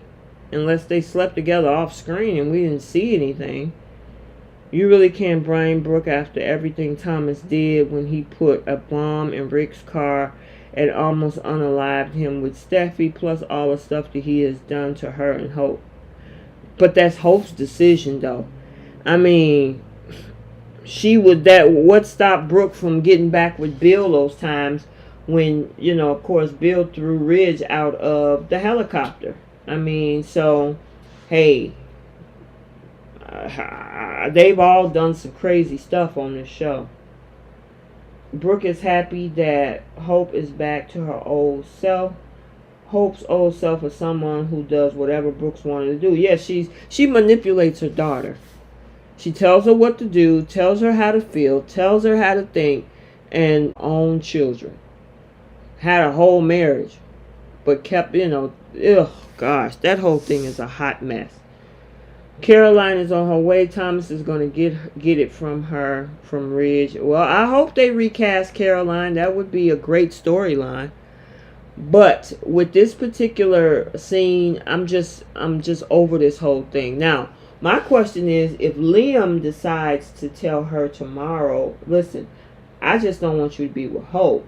Unless they slept together off screen and we didn't see anything. You really can't blame Brooke after everything Thomas did when he put a bomb in Rick's car and almost unalived him with Steffy, plus all the stuff that he has done to her and Hope. But that's Hope's decision, though. I mean, what stopped Brooke from getting back with Bill those times when, of course, Bill threw Ridge out of the helicopter. I mean, so, hey, they've all done some crazy stuff on this show. Brooke is happy that Hope is back to her old self. Hope's old self is someone who does whatever Brooke's wanted to do. Yes, she manipulates her daughter. She tells her what to do, tells her how to feel, tells her how to think, and own children. Had a whole marriage, but kept, gosh, that whole thing is a hot mess. Caroline is on her way. Thomas is going to get it from Ridge. Well, I hope they recast Caroline. That would be a great storyline. But with this particular scene, I'm just over this whole thing. Now, my question is, if Liam decides to tell her tomorrow, listen, I just don't want you to be with Hope.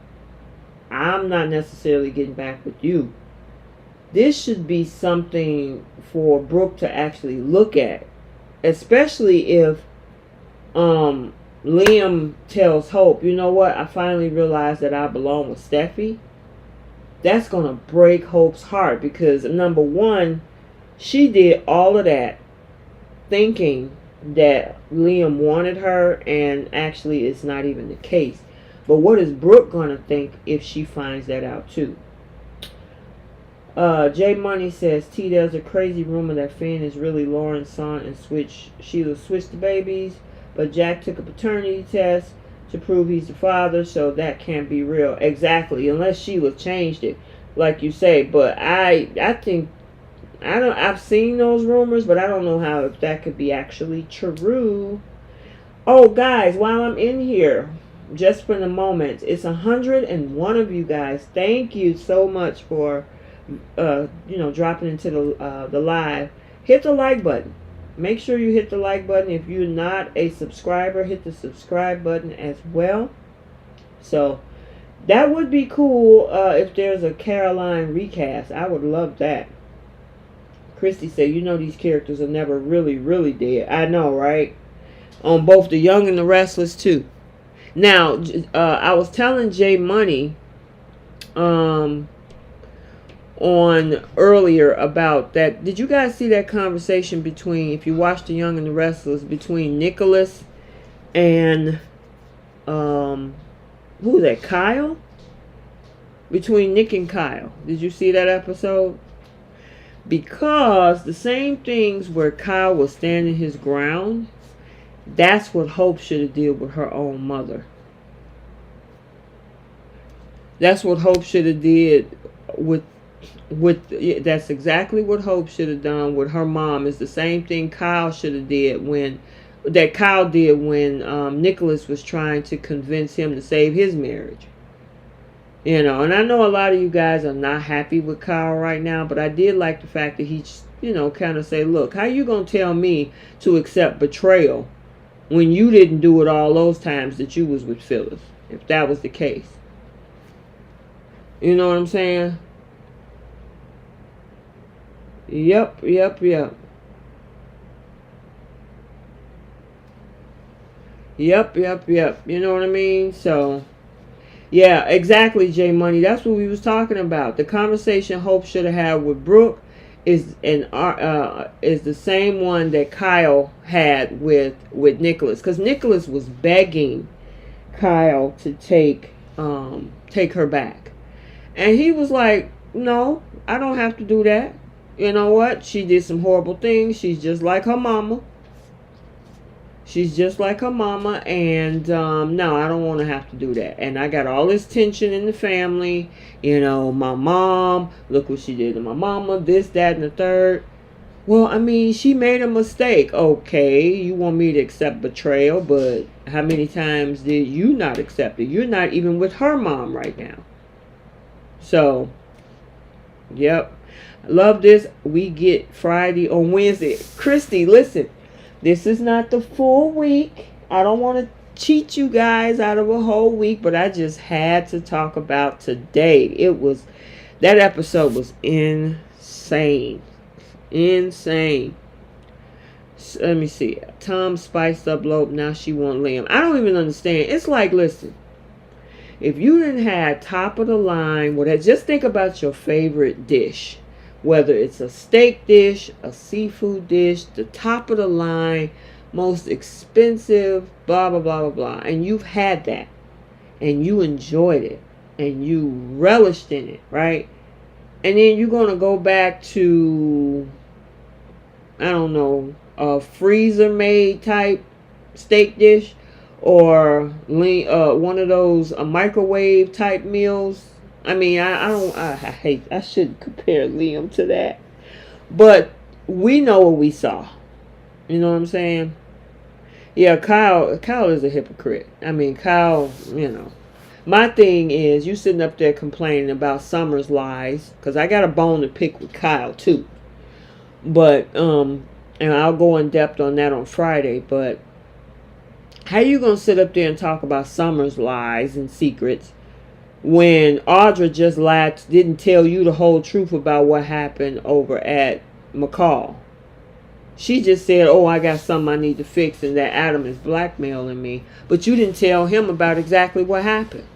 I'm not necessarily getting back with you. This should be something for Brooke to actually look at. Especially if Liam tells Hope, you know what, I finally realized that I belong with Steffy. That's going to break Hope's heart, because, number one, she did all of that thinking that Liam wanted her, and actually it's not even the case. But what is Brooke going to think if she finds that out too? J Money says, T, there's a crazy rumor that Finn is really Lauren's son and Sheila switched the babies, but Jack took a paternity test to prove he's the father, so that can't be real. Exactly, unless Sheila changed it, like you say. But I think, I've seen those rumors, but I don't know if that could be actually true. Oh, guys, while I'm in here, just for the moment, it's 101 of you guys. Thank you so much for dropping into the live. Hit the like button. Make sure you hit the like button. If you're not a subscriber, hit the subscribe button as well. So that would be cool if there's a Caroline recast. I would love that. Christy said, these characters are never really, really dead. I know, right? On both The Young and the Restless too. Now, I was telling Jay Money on earlier about that. Did you guys see that conversation between, if you watched The Young and the Restless, between Nicholas and who's that, Kyle? Between Nick and Kyle. Did you see that episode? Because the same things where Kyle was standing his ground, that's what Hope should have did with her own mother. That's what Hope should have did with that's exactly what Hope should have done with her mom. It's the same thing Kyle should have did when Nicholas was trying to convince him to save his marriage. And I know a lot of you guys are not happy with Kyle right now, but I did like the fact that he, kind of say, look, how you going to tell me to accept betrayal when you didn't do it all those times that you was with Phyllis, if that was the case? You know what I'm saying? Yep. Yep, You know what I mean? So, yeah, exactly, J Money. That's what we was talking about. The conversation Hope should have had with Brooke is the same one that Kyle had with Nicholas, because Nicholas was begging Kyle to take her back, and he was like, "No, I don't have to do that. You know what? She did some horrible things. She's just like her mama." And no, I don't want to have to do that. And I got all this tension in the family. My mom, look what she did to my mama, this, that, and the third. Well, I mean, she made a mistake. Okay, you want me to accept betrayal, but how many times did you not accept it? You're not even with her mom right now. So, yep. Love this. We get Friday on Wednesday. Christy, listen. This is not the full week. I don't want to cheat you guys out of a whole week, but I just had to talk about today. That episode was insane. So, let me see. Tom spiced up Lope. Now she want Liam. I don't even understand. It's like, listen, if you didn't have top of the line, just think about your favorite dish. Whether it's a steak dish, a seafood dish, the top of the line, most expensive, blah, blah, blah, blah, blah. And you've had that. And you enjoyed it. And you relished in it, right? And then you're going to go back to, I don't know, a freezer-made type steak dish. Or one of those microwave type meals. I mean, I shouldn't compare Liam to that. But we know what we saw. You know what I'm saying? Yeah, Kyle is a hypocrite. I mean, Kyle, My thing is, you sitting up there complaining about Summer's lies. Because I got a bone to pick with Kyle, too. But, and I'll go in depth on that on Friday. But, how you going to sit up there and talk about Summer's lies and secrets when Audra just lied, didn't tell you the whole truth about what happened over at McCall? She just said, oh, I got something I need to fix and that Adam is blackmailing me. But you didn't tell him about exactly what happened.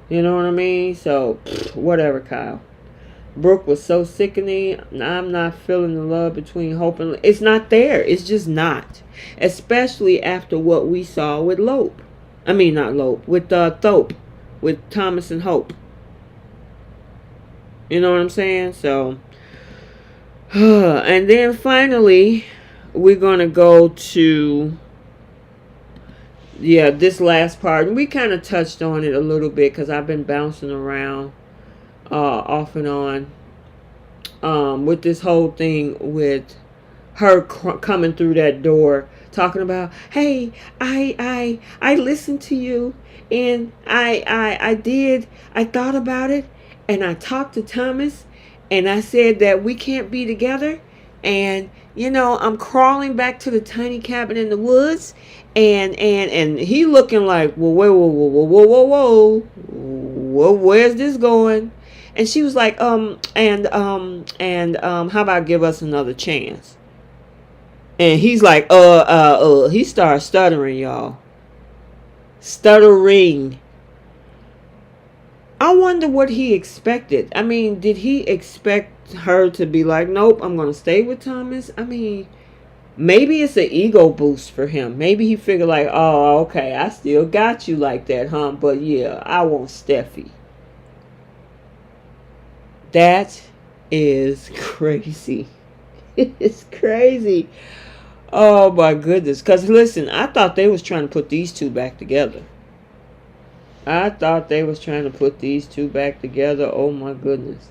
You know what I mean? So, whatever, Kyle. Brooke was so sickening. I'm not feeling the love between Hope and... It's not there. It's just not. Especially after what we saw with Lope. I mean, not Lope. With Thope. With Thomas and Hope. You know what I'm saying? So, and then finally, we're going to go to, this last part. And we kind of touched on it a little bit because I've been bouncing around off and on with this whole thing with her coming through that door talking about, hey, I listened to you, and I thought about it, and I talked to Thomas, and I said that we can't be together, and I'm crawling back to the tiny cabin in the woods, and he looking like, well, whoa, where's this going? And she was like, how about give us another chance? And he's like, he started stuttering, y'all. Stuttering. I wonder what he expected. I mean, did he expect her to be like, nope, I'm going to stay with Thomas? I mean, Maybe it's an ego boost for him. Maybe he figured like, oh, okay, I still got you like that, huh? But yeah, I want Steffy. That is crazy. It's crazy. Oh my goodness. Because listen, I thought they was trying to put these two back together. I thought they was trying to put these two back together. Oh my goodness.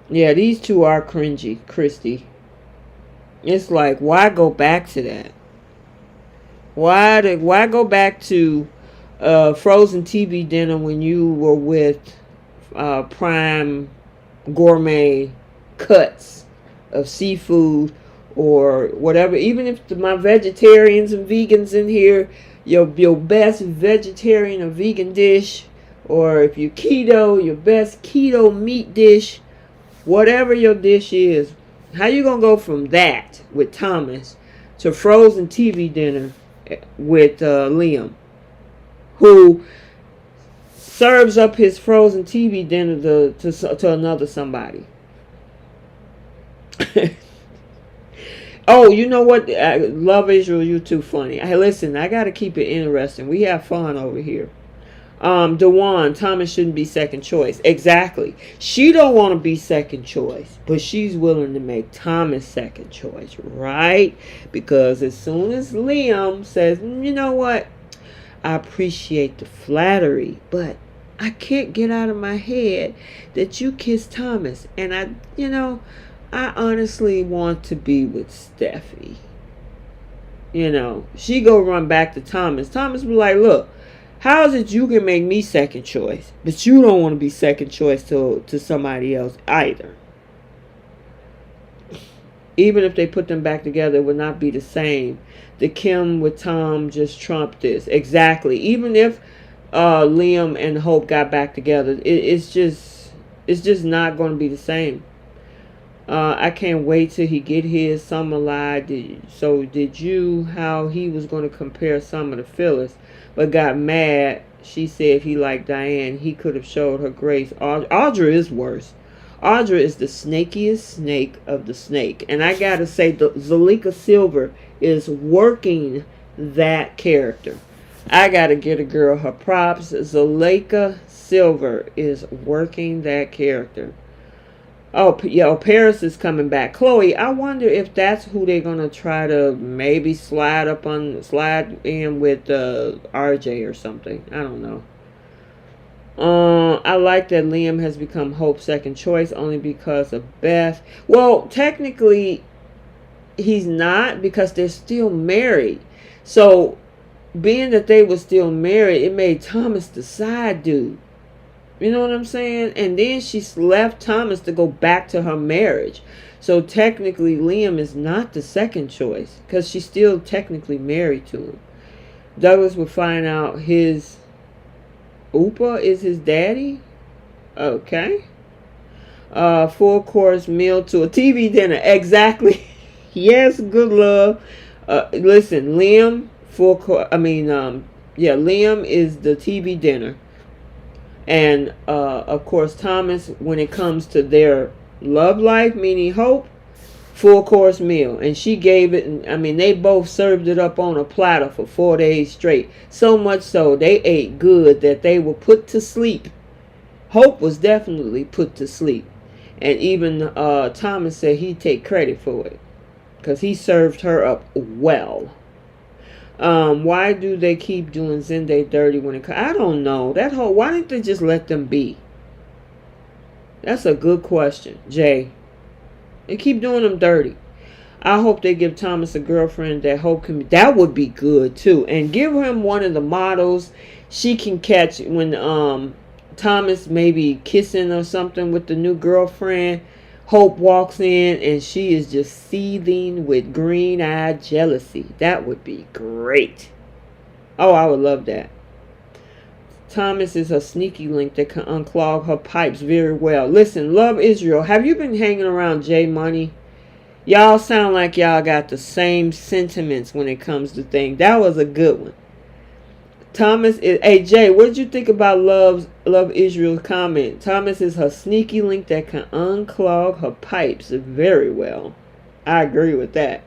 Yeah, these two are cringy, Christy. It's like, why go back to that? Why go back to frozen TV dinner when you were with prime gourmet cuts of seafood or whatever? Even if my vegetarians and vegans in here, your best vegetarian or vegan dish, or if you keto, your best keto meat dish, whatever your dish is, how you gonna go from that with Thomas to frozen TV dinner with Liam, who serves up his frozen TV dinner to another somebody? Oh, you know what? Love Israel, you too funny. Hey, listen, I gotta keep it interesting. We have fun over here. Dewan, Thomas shouldn't be second choice. Exactly. She don't want to be second choice, but she's willing to make Thomas second choice, right? Because as soon as Liam says, you know what? I appreciate the flattery, but I can't get out of my head that you kissed Thomas. And I honestly want to be with Steffy. She go run back to Thomas. Thomas be like, look, how is it you can make me second choice, but you don't want to be second choice to somebody else either? Even if they put them back together, it would not be the same. The Kim with Tom just trumped this. Exactly. Even if Liam and Hope got back together, it's just not going to be the same. I can't wait till he get his. Summer lied. Did you how he was going to compare Summer to Phyllis, but got mad. She said he liked Diane. He could have showed her grace. Audra is worse. Audra is the snakiest snake of the snake. And I gotta say, Zalika Silver is working that character. I gotta give a girl her props. Zalika Silver is working that character. Oh, yeah, Paris is coming back. Chloe, I wonder if that's who they're going to try to maybe slide in with RJ or something. I don't know. I like that Liam has become Hope's second choice only because of Beth. Well, technically, he's not, because they're still married. So, being that they were still married, it made Thomas the side dude. You know what I'm saying? And then she left Thomas to go back to her marriage. So technically Liam is not the second choice, because she's still technically married to him. Douglas will find out his Upa is his daddy. Okay. Full course meal to a TV dinner. Exactly. Yes, good love. Listen, Liam, Liam is the TV dinner. And, of course, Thomas, when it comes to their love life, meaning Hope, full course meal. And she gave it, they both served it up on a platter for 4 days straight. So much so, they ate good that they were put to sleep. Hope was definitely put to sleep. And even Thomas said he'd take credit for it, because he served her up well. Why do they keep doing Zende dirty when it comes? I don't know. Why didn't they just let them be? That's a good question, Jay. They keep doing them dirty. I hope they give Thomas a girlfriend that Hope can. That would be good too. And give him one of the models she can catch when Thomas maybe kissing or something with the new girlfriend. Hope walks in and she is just seething with green-eyed jealousy. That would be great. Oh, I would love that. Thomas is a sneaky link that can unclog her pipes very well. Listen, Love Israel, have you been hanging around J Money? Y'all sound like y'all got the same sentiments when it comes to things. That was a good one. Thomas is, hey Jay, what did you think about Love Israel's comment? Thomas is her sneaky link that can unclog her pipes very well. I agree with that.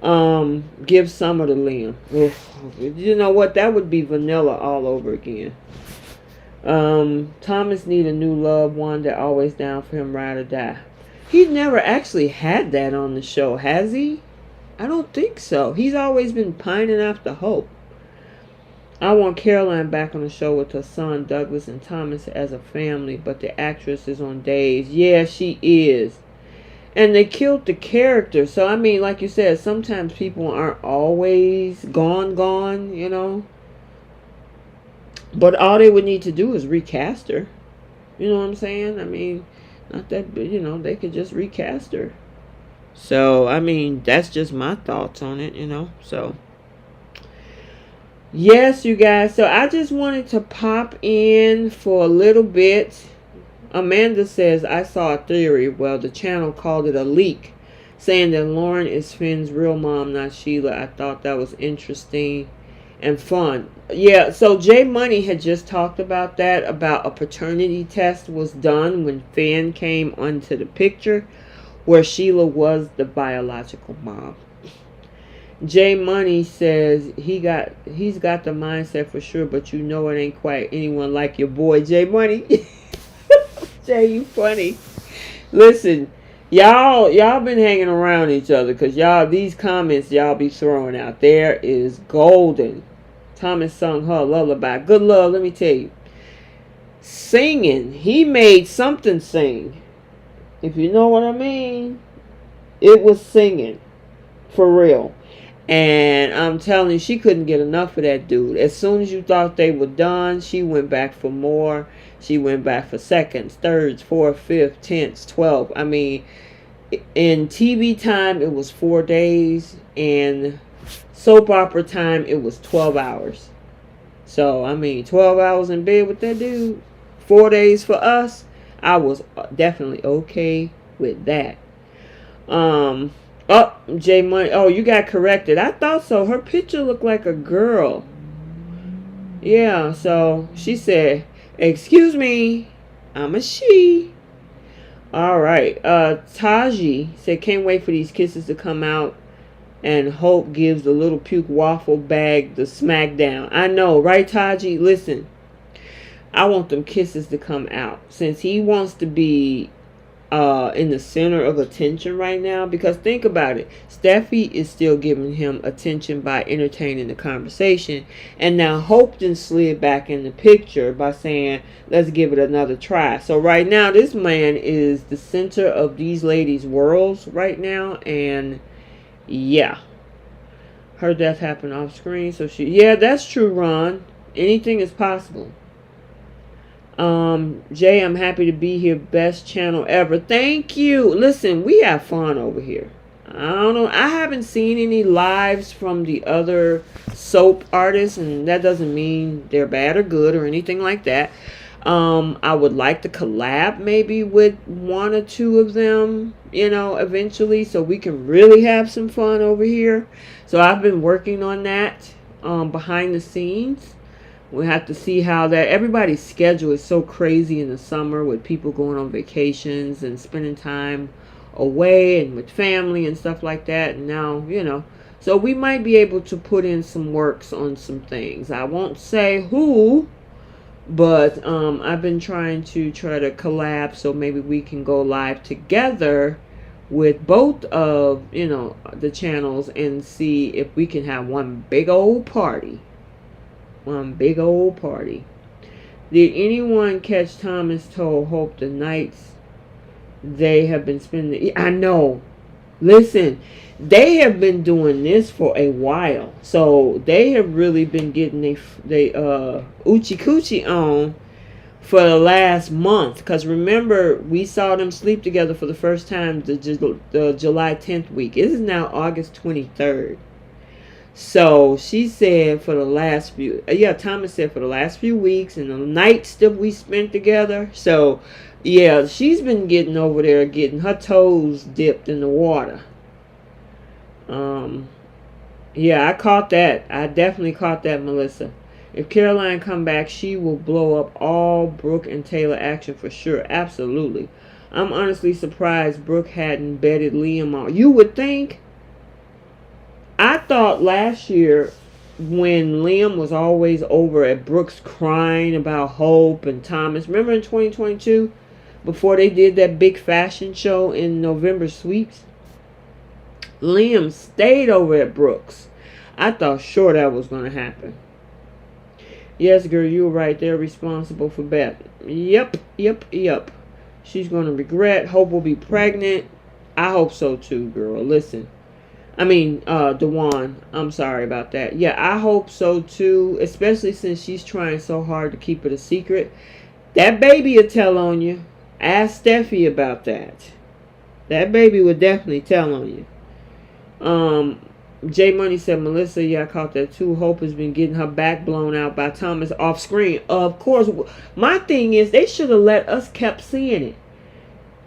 Give Summer to Liam. Oof. You know what? That would be vanilla all over again. Thomas need a new loved one that always down for him, ride or die. He's never actually had that on the show, has he? I don't think so. He's always been pining after Hope. I want Caroline back on the show with her son Douglas and Thomas as a family, but the actress is on days. Yeah, she is. And they killed the character. So, I mean, like you said, sometimes people aren't always gone, you know. But all they would need to do is recast her. You know what I'm saying? I mean, not that, you know, they could just recast her. So, I mean, that's just my thoughts on it, you know. So, yes, you guys. So, I just wanted to pop in for a little bit. Amanda says, I saw a theory. Well, the channel called it a leak, saying that Lauren is Finn's real mom, not Sheila. I thought that was interesting and fun. Yeah, so Jay Money had just talked about that, about a paternity test was done when Finn came onto the picture, where Sheila was the biological mom. Jay Money says he's got the mindset for sure, but you know it ain't quite anyone like your boy Jay Money. Jay, you funny. Listen, y'all been hanging around each other, because y'all, these comments y'all be throwing out there is golden. Thomas sung her a lullaby. Good love, let me tell you. Singing. He made something sing. If you know what I mean. It was singing. For real. And I'm telling you, she couldn't get enough of that dude. As soon as you thought they were done, she went back for more. She went back for seconds, thirds, fourth, fifth, tenths, 12. I mean, in TV time, it was 4 days. In soap opera time, it was 12 hours. So, I mean, 12 hours in bed with that dude, 4 days for us. I was definitely okay with that. Oh, J Money. Oh, you got corrected. I thought so. Her picture looked like a girl. Yeah, so she said, excuse me, I'm a she. Alright. Taji said, can't wait for these kisses to come out. And Hope gives the little puke waffle bag the smackdown. I know, right, Taji? Listen, I want them kisses to come out. Since he wants to be in the center of attention right now, because think about it, Steffy is still giving him attention by entertaining the conversation, and now Hope then slid back in the picture by saying, let's give it another try. So right now this man is the center of these ladies' worlds right now. And yeah, her death happened off screen, so yeah, that's true, Ron. Anything is possible. Jay, I'm happy to be here. Best channel ever. Thank you. Listen, we have fun over here. I don't know. I haven't seen any lives from the other soap artists, and that doesn't mean they're bad or good or anything like that. I would like to collab maybe with 1 or 2 of them, you know, eventually, so we can really have some fun over here. So I've been working on that behind the scenes. We have to see how that, everybody's schedule is so crazy in the summer with people going on vacations and spending time away and with family and stuff like that. And now, you know, so we might be able to put in some works on some things. I won't say who, but I've been trying to collab so maybe we can go live together with both of, you know, the channels and see if we can have one big old party. One big old party. Did anyone catch Thomas told Hope the nights they have been spending? I know. Listen, they have been doing this for a while. So they have really been getting they oochie coochie on for the last month. Because remember, we saw them sleep together for the first time the July 10th week. It is now August 23rd. So she said for the last few, Thomas said for the last few weeks and the nights that we spent together. So yeah, she's been getting over there, getting her toes dipped in the water. Yeah, I caught that. I definitely caught that, Melissa. If Caroline come back, she will blow up all Brooke and Taylor action for sure. Absolutely. I'm honestly surprised Brooke hadn't betted Liam on. You would think. thought last year when Liam was always over at Brooke's crying about Hope and Thomas. Remember in 2022, before they did that big fashion show in November sweeps? Liam stayed over at Brooke's. I thought sure that was going to happen. Yes, girl, you were right. They're responsible for Beth. Yep. She's going to regret. Hope will be pregnant. I hope so too, girl. Listen. I mean, Dewan. I'm sorry about that. Yeah, I hope so too. Especially since she's trying so hard to keep it a secret. That baby will tell on you. Ask Steffy about that. That baby would definitely tell on you. J Money said, Melissa, yeah, I caught that too. Hope has been getting her back blown out by Thomas off screen. Of course. My thing is, they should have let us kept seeing it.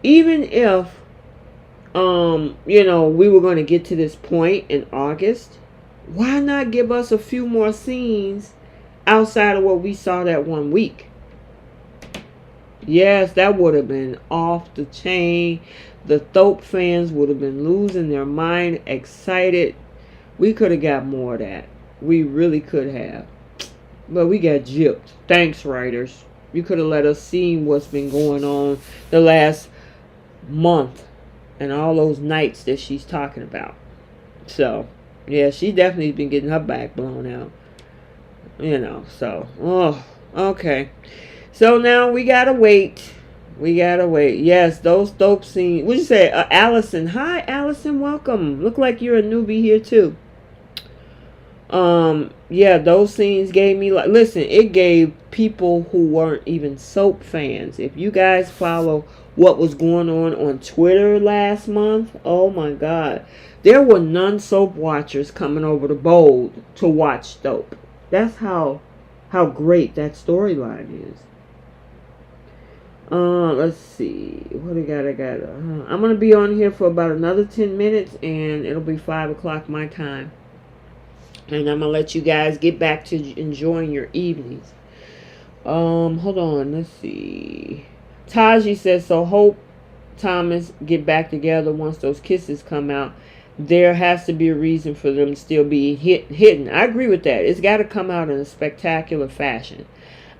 Even if, we were going to get to this point in August, why not give us a few more scenes outside of what we saw that 1 week? Yes, that would have been off the chain. The Thope fans would have been losing their mind, excited. We could have got more of that. We really could have. But we got gypped. Thanks, writers. You could have let us see what's been going on the last month and all those nights that she's talking about. So, yeah, she definitely been getting her back blown out. Okay. So now we gotta wait. Yes, those dope scenes. What'd you say? Allison. Hi, Allison. Welcome. Look like you're a newbie here too. Yeah, those scenes gave me listen, it gave people who weren't even soap fans. If you guys follow what was going on Twitter last month, oh my God. There were non-soap watchers coming over to Bold to watch Soap. That's how great that storyline is. Let's see. What do I got? I'm going to be on here for about another 10 minutes and it'll be 5 o'clock my time. And I'm going to let you guys get back to enjoying your evenings. Hold on. Let's see. Taji says, so Hope, Thomas get back together once those kisses come out. There has to be a reason for them to still be hidden. I agree with that. It's got to come out in a spectacular fashion.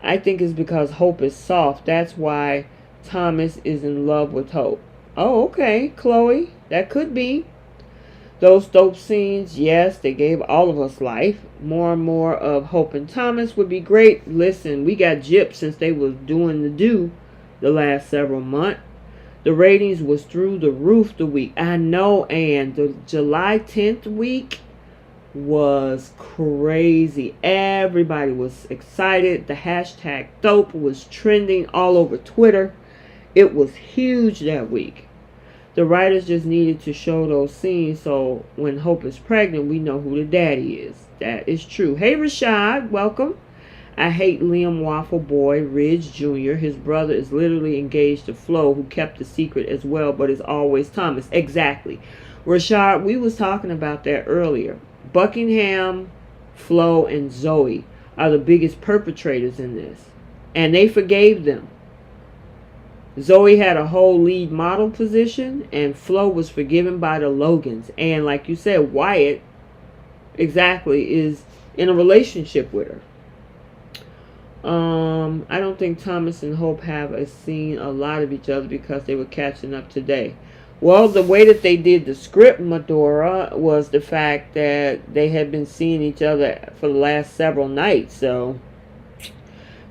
I think it's because Hope is soft. That's why Thomas is in love with Hope. Oh, okay, Chloe. That could be. Those dope scenes, yes, they gave all of us life. More and more of Hope and Thomas would be great. Listen, we got gypped since they was doing the last several months. The ratings was through the roof the week. I know, and the July 10th week was crazy. Everybody was excited. The hashtag Dope was trending all over Twitter. It was huge that week. The writers just needed to show those scenes so when Hope is pregnant, we know who the daddy is. That is true. Hey, Rashad, welcome. I hate Liam Waffle Boy, Ridge Jr. His brother is literally engaged to Flo, who kept the secret as well, but is always Thomas. Exactly. Rashad, we was talking about that earlier. Buckingham, Flo, and Zoe are the biggest perpetrators in this. And they forgave them. Zoe had a whole lead model position, and Flo was forgiven by the Logans. And like you said, Wyatt, exactly, is in a relationship with her. I don't think Thomas and Hope have seen a lot of each other because they were catching up today. Well, the way that they did the script, Medora, was the fact that they had been seeing each other for the last several nights. So,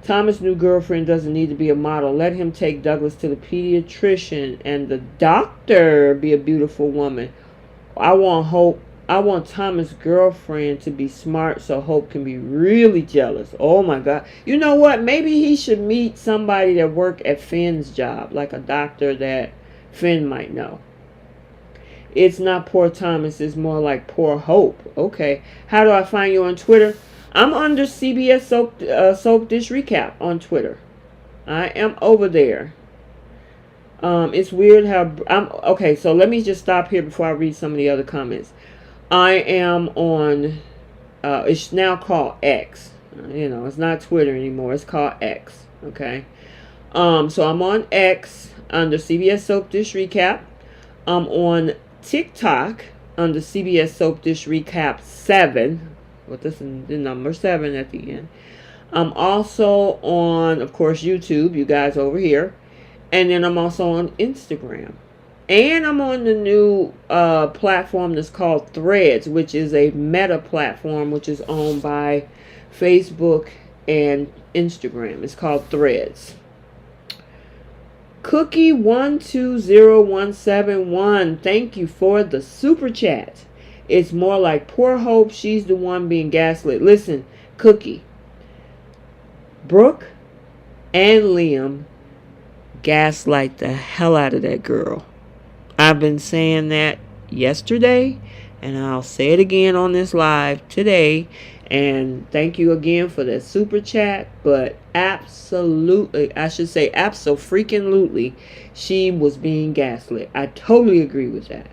Thomas' new girlfriend doesn't need to be a model. Let him take Douglas to the pediatrician and the doctor be a beautiful woman. I want Thomas' girlfriend to be smart so Hope can be really jealous. Oh my God. You know what? Maybe he should meet somebody that worked at Finn's job, like a doctor that Finn might know. It's not poor Thomas, it's more like poor Hope. Okay. How do I find you on Twitter? I'm under CBS Soap Dish Recap on Twitter. I am over there. It's weird how okay, so let me just stop here before I read some of the other comments. I am on it's now called X. It's not Twitter anymore. It's called X. Okay. So I'm on X under CBS Soap Dish Recap. I'm on TikTok under CBS Soap Dish Recap 7. Well, this is the number 7 at the end. I'm also on, of course, YouTube, you guys over here. And then I'm also on Instagram. And I'm on the new platform that's called Threads, which is a meta platform, which is owned by Facebook and Instagram. It's called Threads. Cookie120171, thank you for the super chat. It's more like poor Hope, she's the one being gaslit. Listen, Cookie, Brooke and Liam gaslight the hell out of that girl. I've been saying that yesterday, and I'll say it again on this live today. And thank you again for that super chat. But absolutely, I should say abso-freaking-lutely, she was being gaslit. I totally agree with that.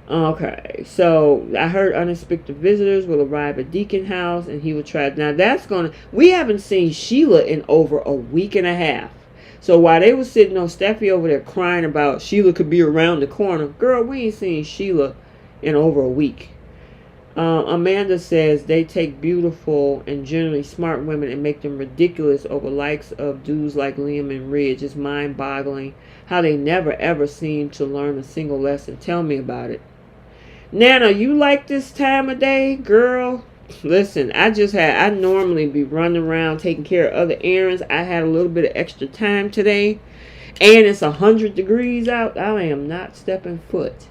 Okay, so I heard unexpected visitors will arrive at Deacon House, and he will try. Now that's we haven't seen Sheila in over a week and a half. So while they were sitting on Steffy over there crying about Sheila could be around the corner, girl, we ain't seen Sheila in over a week. Amanda says they take beautiful and generally smart women and make them ridiculous over likes of dudes like Liam and Ridge. It's mind-boggling how they never ever seem to learn a single lesson. Tell me about it. Nana, you like this time of day, girl? Listen, I normally be running around taking care of other errands. I had a little bit of extra time today, and it's 100 degrees out. I am not stepping foot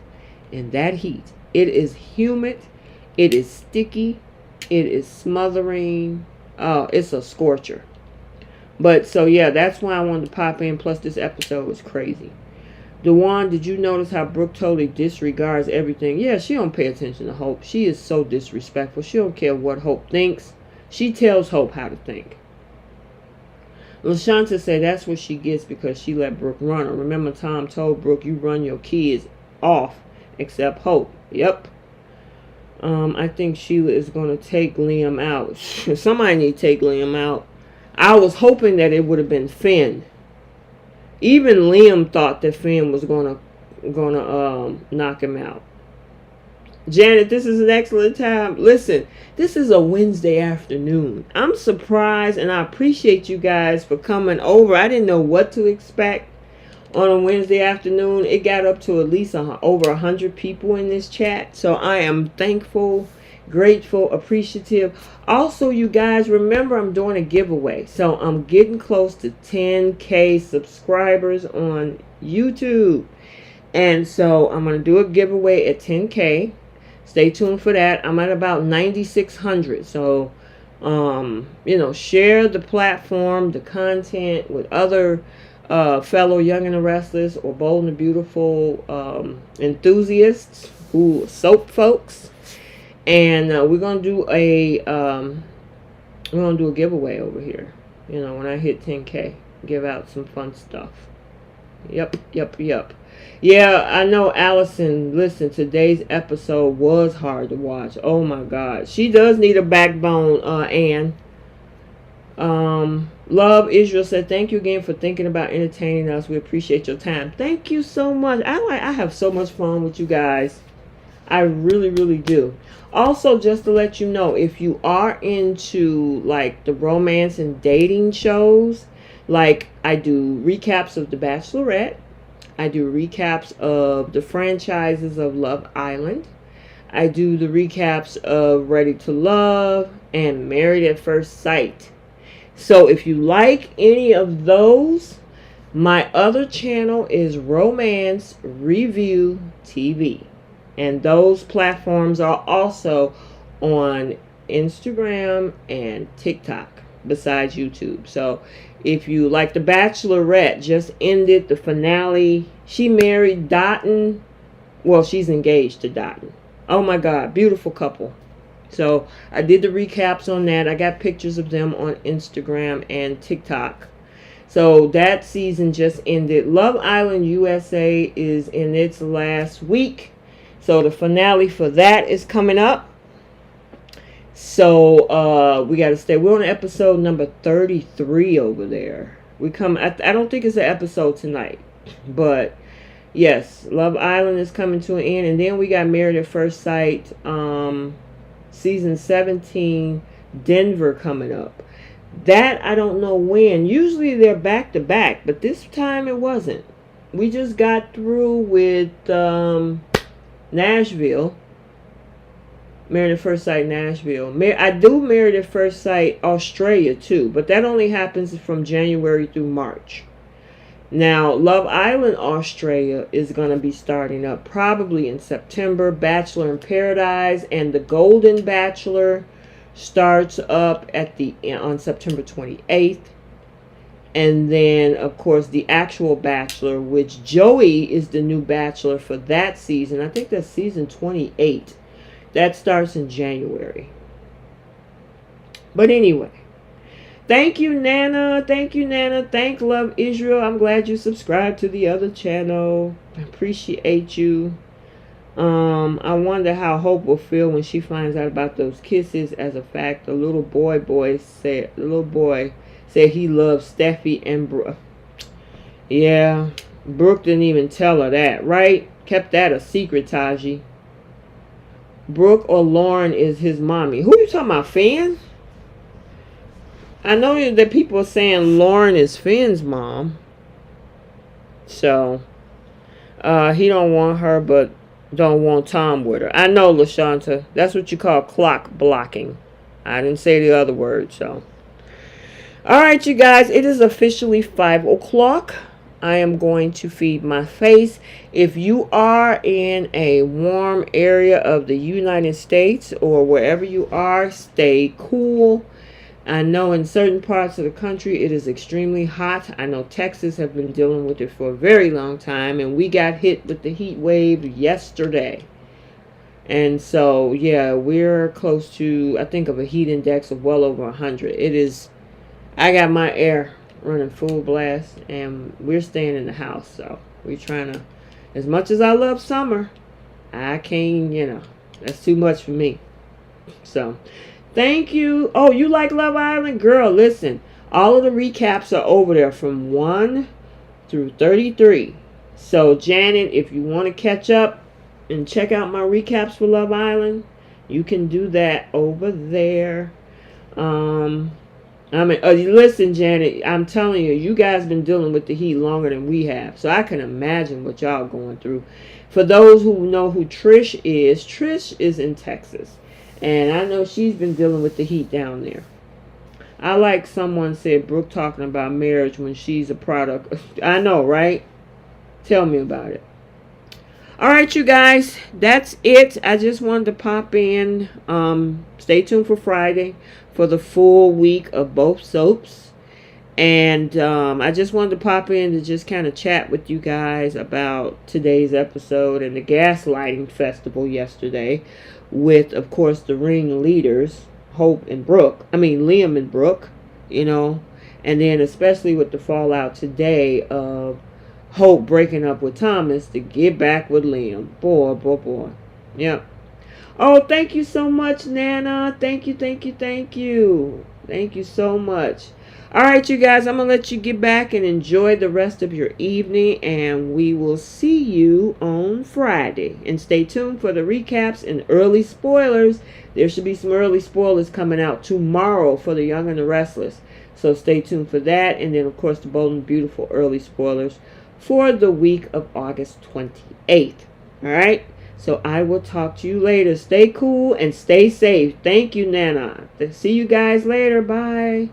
in that heat. It is humid. It is sticky. It is smothering. It's a scorcher. But so yeah, that's why I wanted to pop in. Plus this episode was crazy. Dewan, did you notice how Brooke totally disregards everything? Yeah, she don't pay attention to Hope. She is so disrespectful. She don't care what Hope thinks. She tells Hope how to think. LaShanta said that's what she gets because she let Brooke run her. Remember Tom told Brooke, you run your kids off except Hope. Yep. I think Sheila is going to take Liam out. Somebody need to take Liam out. I was hoping that it would have been Finn. Even Liam thought that Finn was gonna knock him out. Janet, this is an excellent time. Listen, this is a Wednesday afternoon. I'm surprised, and I appreciate you guys for coming over. I didn't know what to expect on a Wednesday afternoon. It got up to at least over 100 people in this chat. So I am thankful, grateful, appreciative. Also, you guys, remember I'm doing a giveaway. So I'm getting close to 10K subscribers on YouTube. And so I'm going to do a giveaway at 10K. Stay tuned for that. I'm at about 9,600. So, share the platform, the content with other fellow Young and the Restless or Bold and the Beautiful enthusiasts, soap folks. And we're gonna do a giveaway over here. When I hit 10K, give out some fun stuff. Yep. Yeah, I know, Allison. Listen, today's episode was hard to watch. Oh my God, she does need a backbone. Anne. Love Israel said, thank you again for thinking about entertaining us. We appreciate your time. Thank you so much. I have so much fun with you guys. I really, really do. Also, just to let you know, if you are into like the romance and dating shows, like I do recaps of The Bachelorette, I do recaps of the franchises of Love Island, I do the recaps of Ready to Love and Married at First Sight. So if you like any of those, my other channel is Romance Review TV. And those platforms are also on Instagram and TikTok besides YouTube. So if you like The Bachelorette, just ended the finale. She married Dotton. Well, she's engaged to Dotton. Oh my God, beautiful couple. So I did the recaps on that. I got pictures of them on Instagram and TikTok. So that season just ended. Love Island USA is in its last week. So the finale for that is coming up. So we got to stay. We're on episode number 33 over there. I don't think it's an episode tonight. But Yes, Love Island is coming to an end, and then we got Married at First Sight, season 17, Denver coming up. That I don't know when. Usually they're back to back, but this time it wasn't. We just got through with Nashville, Married at First Sight Nashville. I do Married at First Sight Australia too, but that only happens from January through March. Now, Love Island Australia is going to be starting up probably in September. Bachelor in Paradise and The Golden Bachelor starts up on September 28th. And then, of course, The Actual Bachelor, which Joey is the new bachelor for that season. I think that's season 28. That starts in January. But anyway. Thank you, Nana. Thank you, Nana. Thank Love Israel. I'm glad you subscribed to the other channel. I appreciate you. I wonder how Hope will feel when she finds out about those kisses. As a fact, the little boy said he loves Steffy and Brooke. Yeah, Brooke didn't even tell her that, right? Kept that a secret, Taji. Brooke or Lauren is his mommy. Who are you talking about, Finn? I know that people are saying Lauren is Finn's mom. So, he don't want her, but don't want Tom with her. I know, LaShanta. That's what you call clock blocking. I didn't say the other word, so. Alright, you guys. It is officially 5 o'clock. I am going to feed my face. If you are in a warm area of the United States or wherever you are, stay cool. I know in certain parts of the country it is extremely hot. I know Texas have been dealing with it for a very long time, and we got hit with the heat wave yesterday. And so, yeah, we're close to, I think, of a heat index of well over 100. It is, I got my air running full blast, and we're staying in the house. So we're trying to, as much as I love summer, I can't, that's too much for me. So, thank you. Oh, you like Love Island? Girl, listen. All of the recaps are over there from 1 through 33. So, Janet, if you want to catch up and check out my recaps for Love Island, you can do that over there. Listen, Janet, I'm telling you, you guys been dealing with the heat longer than we have. So, I can imagine what y'all going through. For those who know who Trish is in Texas. And I know she's been dealing with the heat down there. I like someone said, Brooke talking about marriage when she's a product. I know, right? Tell me about it. All right, you guys. That's it. I just wanted to pop in. Stay tuned for Friday for the full week of both soaps. And I just wanted to pop in to just kind of chat with you guys about today's episode and the gaslighting festival yesterday. With, of course, the ringleaders, Hope and Brooke. Liam and Brooke, And then especially with the fallout today of Hope breaking up with Thomas to get back with Liam. Boy. Yep. Oh, thank you so much, Nana. Thank you. Thank you so much. All right, you guys, I'm going to let you get back and enjoy the rest of your evening, and we will see you on Friday. And stay tuned for the recaps and early spoilers. There should be some early spoilers coming out tomorrow for The Young and the Restless. So stay tuned for that. And then, of course, the Bold and Beautiful early spoilers for the week of August 28th. All right? So I will talk to you later. Stay cool and stay safe. Thank you, Nana. See you guys later. Bye.